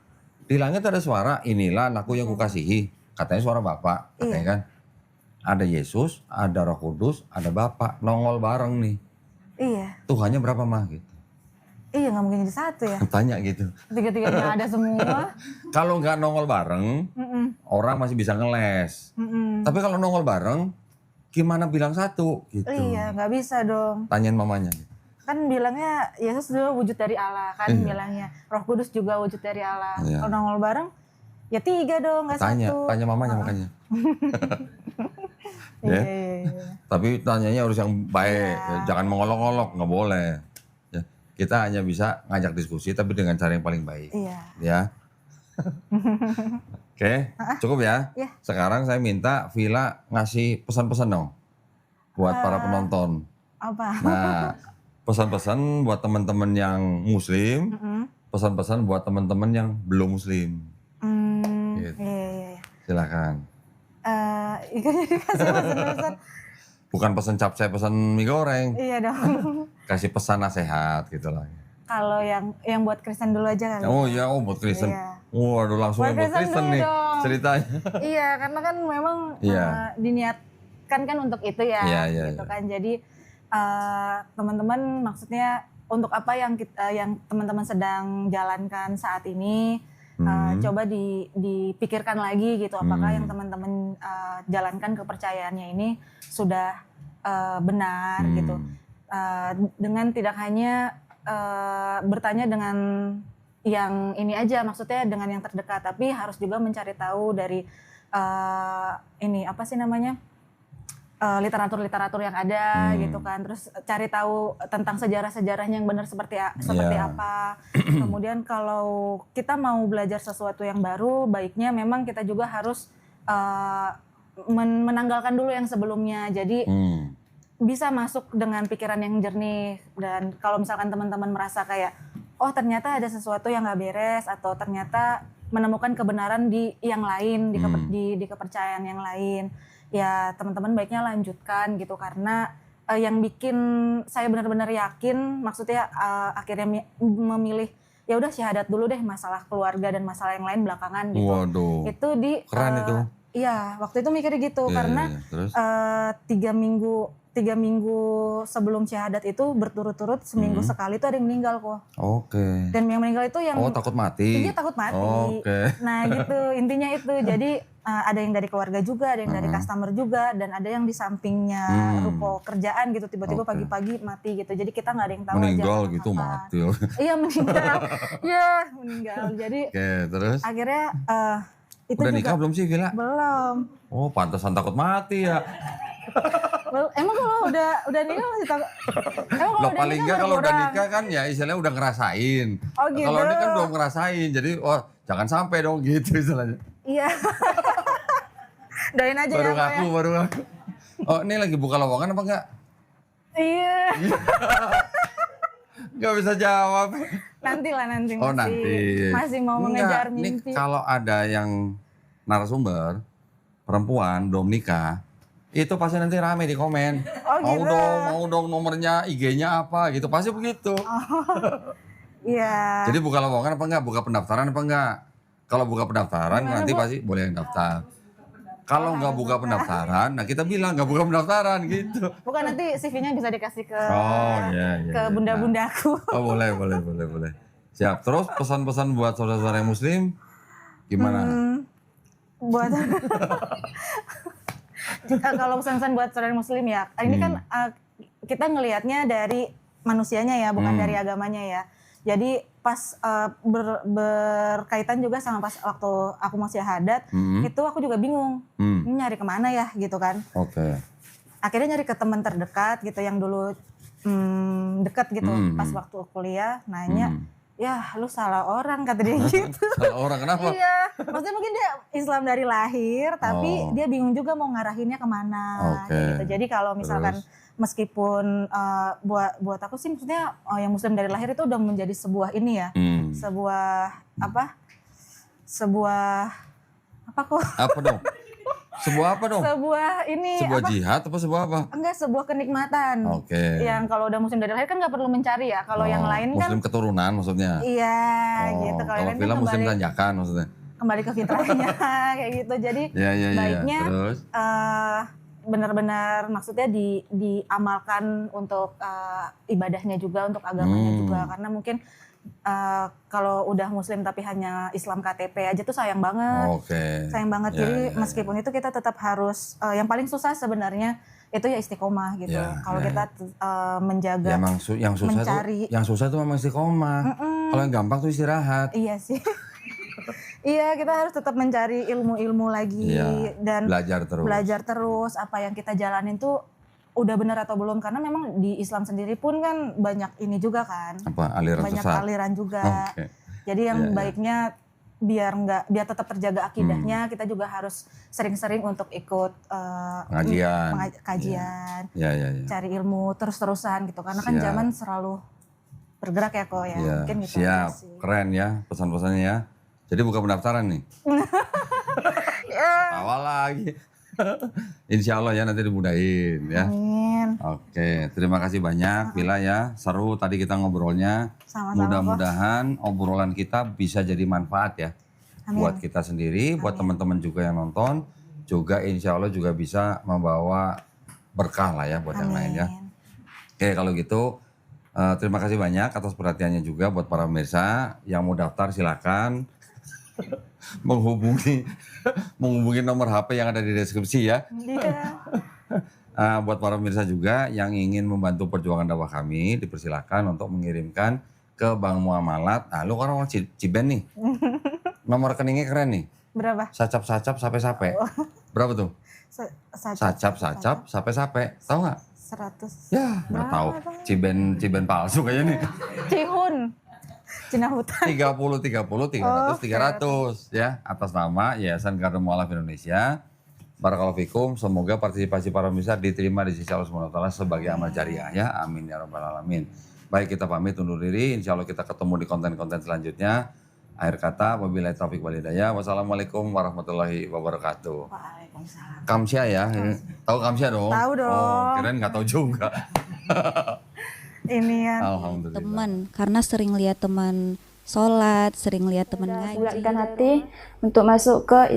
Di langit ada suara, inilah anakku yang kukasihi. Katanya suara Bapak, katanya kan. Ada Yesus, ada Roh Kudus, ada Bapak. Nongol bareng nih. Iya. Tuhannya berapa mah gitu. Iya, nggak mungkin jadi satu ya. Tanya gitu. Tiga-tiganya ada semua. Kalau nggak nongol bareng, orang masih bisa ngeles. Tapi kalau nongol bareng, gimana bilang satu gitu. Iya, nggak bisa dong. Tanyain mamanya. Kan bilangnya Yesus dulu wujud dari Allah kan bilangnya. Roh Kudus juga wujud dari Allah. Iya. Kalau nongol bareng, ya tiga dong, nggak satu. Tanya mamanya makanya. Iya, Ya. iya. Tapi tanyanya harus yang baik, jangan mengolok-olok, nggak boleh. Ya. Kita hanya bisa ngajak diskusi tapi dengan cara yang paling baik. Iya. Ya. Oke, cukup ya. Iya. Sekarang saya minta Villa ngasih pesan-pesan dong buat para penonton. Apa? Nah, pesan-pesan buat teman-teman yang muslim, pesan-pesan buat teman-teman yang belum muslim. Gitu. Iya. Silakan. Ikut dikasih pesan-pesan. Bukan pesan capcay, pesan mie goreng. Iya dong. Kasih pesan nasihat gitu lah. Kalau yang buat Kristen dulu aja kali. Oh iya, buat Kristen. Iya. Waduh langsung Buat buat Kristen Kristen dulu nih dong. ceritanya. Iya, karena kan memang Iya. diniatkan kan untuk itu ya, Iya, gitu iya. kan. Jadi teman-teman maksudnya untuk apa yang teman-teman sedang jalankan saat ini, Coba dipikirkan lagi gitu, apakah yang teman-teman jalankan kepercayaannya ini sudah benar gitu. Dengan tidak hanya bertanya dengan yang ini aja, maksudnya dengan yang terdekat, tapi harus juga mencari tahu dari ini apa sih namanya, literatur-literatur yang ada gitu kan, terus cari tahu tentang sejarah-sejarahnya yang benar seperti apa. Kemudian kalau kita mau belajar sesuatu yang baru, baiknya memang kita juga harus menanggalkan dulu yang sebelumnya, jadi bisa masuk dengan pikiran yang jernih. Dan kalau misalkan teman-teman merasa kayak oh ternyata ada sesuatu yang nggak beres, atau ternyata menemukan kebenaran di yang lain, di kepercayaan yang lain, ya teman-teman baiknya lanjutkan gitu, karena yang bikin saya benar-benar yakin, maksudnya akhirnya memilih ya udah syahadat dulu deh, masalah keluarga dan masalah yang lain belakangan gitu. Waduh. Itu keren itu. Iya, waktu itu mikirnya gitu, karena 3 minggu sebelum syahadat itu berturut-turut seminggu sekali itu ada yang meninggal kok. Oke. Dan yang meninggal itu yang takut mati. Iya, takut mati. Oke. Nah gitu, intinya itu. Jadi ada yang dari keluarga juga, ada yang dari customer juga, dan ada yang di sampingnya ruko kerjaan gitu, tiba-tiba pagi-pagi mati gitu. Jadi kita nggak ada yang tahu meninggal aja gitu, kapan. mati. Iya meninggal. Iya meninggal. Jadi Oke, terus akhirnya itu udah juga nikah belum sih Villa? belum. Oh, pantesan takut mati ya. Emang kalau udah nikah masih takut? Emang Loh, paling enggak kalau udah nikah kan ya istilahnya udah ngerasain. Oh gitu. Kalau ini kan belum ngerasain, jadi jangan sampai dong gitu istilahnya. Iya. Doain aja Baru ya Pak ngaku, ya. baru ngaku. Oh, ini lagi buka lowongan apa enggak? Iya. Enggak bisa jawab. Nanti Oh, nanti. Masih mau mengejar Nih, mimpi. kalau ada yang narasumber perempuan belum nikah, itu pasti nanti rame di komen. Oh, gitu. Mau dong nomornya, IG-nya apa gitu, pasti begitu. Iya. Jadi buka lowongan apa enggak? Buka pendaftaran apa enggak? Kalau buka pendaftaran nanti pasti boleh yang daftar. Kalau nggak buka pendaftaran, nah kita bilang nggak buka pendaftaran gitu. Bukan, nanti CV-nya bisa dikasih ke Iya. bunda-bundaku. Oh boleh. Siap. Terus pesan-pesan buat saudara-saudara yang muslim gimana? Buat kalau pesan-pesan buat saudara muslim ya, ini kan kita ngelihatnya dari manusianya ya, bukan dari agamanya ya. Jadi pas berkaitan juga sama pas waktu aku mau syahadat, itu aku juga bingung, ini nyari kemana ya gitu kan. Oke. Akhirnya nyari ke teman terdekat gitu yang dulu dekat gitu, pas waktu kuliah nanya, ya lu salah orang kata dia gitu. Salah orang kenapa? Iya, maksudnya mungkin dia Islam dari lahir, tapi dia bingung juga mau ngarahinnya kemana. Gitu. Jadi kalau misalkan meskipun buat aku sih, maksudnya yang Muslim dari lahir itu udah menjadi sebuah ini ya, sebuah apa kok? Apa dong? Sebuah apa dong? Sebuah ini Sebuah apa? jihad apa sebuah apa? Enggak, sebuah kenikmatan. Oke. Yang kalau udah Muslim dari lahir kan nggak perlu mencari ya. Kalau yang lain kan Muslim keturunan maksudnya. iya gitu. Kalau yang lain film kan Muslim tanjakan maksudnya. kembali ke fitrahnya kayak gitu. Jadi baiknya Terus? benar-benar maksudnya diamalkan untuk ibadahnya juga, untuk agamanya juga, karena mungkin kalau udah Muslim tapi hanya Islam KTP aja tuh sayang banget. Sayang banget. Jadi meskipun itu kita tetap harus yang paling susah sebenarnya itu ya istiqomah gitu. Kalau kita menjaga yang susah tuh memang istiqomah. Kalau yang gampang tuh istirahat. Iya sih. Iya, kita harus tetap mencari ilmu-ilmu lagi dan belajar terus apa yang kita jalanin tuh udah benar atau belum, karena memang di Islam sendiri pun kan banyak ini juga kan. Apa aliran banyak sesat? Aliran juga. Jadi yang baiknya biar tetap terjaga akidahnya, kita juga harus sering-sering untuk ikut kajian. Cari ilmu terus-terusan gitu, karena kan zaman selalu bergerak ya kok ya. Mungkin gitu. Siap, keren ya pesan-pesannya ya. Jadi buka pendaftaran nih. Tawa lagi. Insya Allah ya nanti dimudahin ya. Amin. Oke, terima kasih banyak Villa ya. Seru tadi kita ngobrolnya. Sama-sama, mudah-mudahan obrolan kita bisa jadi manfaat ya. Amin. Buat kita sendiri, buat teman-teman juga yang nonton. Juga insya Allah juga bisa membawa berkah lah ya buat yang lain ya. Oke, kalau gitu terima kasih banyak atas perhatiannya juga buat para pemirsa. Yang mau daftar silakan. menghubungi nomor HP yang ada di deskripsi ya. Iya. Buat para pemirsa juga yang ingin membantu perjuangan dakwah kami, dipersilakan untuk mengirimkan ke Bank Muamalat. Lu kan orang Ciben nih. Nomor rekeningnya keren nih. Berapa? Sacap-sacap sape-sape. Berapa tuh? Sacap-sacap sape-sape. Tahu nggak? 100. Ya, nggak tahu. Ciben palsu kayaknya nih. Cihun. Cina Hutan. 30 30 300 300 ya, atas nama Yayasan Garda Mualaf Indonesia. Barakallahu fikum, semoga partisipasi para pemirsa diterima di sisi Allah Subhanahu wa taala sebagai amal jariah ya. Amin ya rabbal alamin. Baik, kita pamit undur diri. Insya Allah kita ketemu di konten-konten selanjutnya. Akhir kata, wabillahi taufiq wal hidayah. Wassalamualaikum warahmatullahi wabarakatuh. Waalaikumsalam. Kamsia ya. Tahu Kamsia dong? Tahu dong. Oh, kirain nggak tahu juga. Ini ya. Alhamdulillah. Teman, karena sering lihat teman sholat, sering lihat teman ngaji. Bulatkan hati untuk masuk ke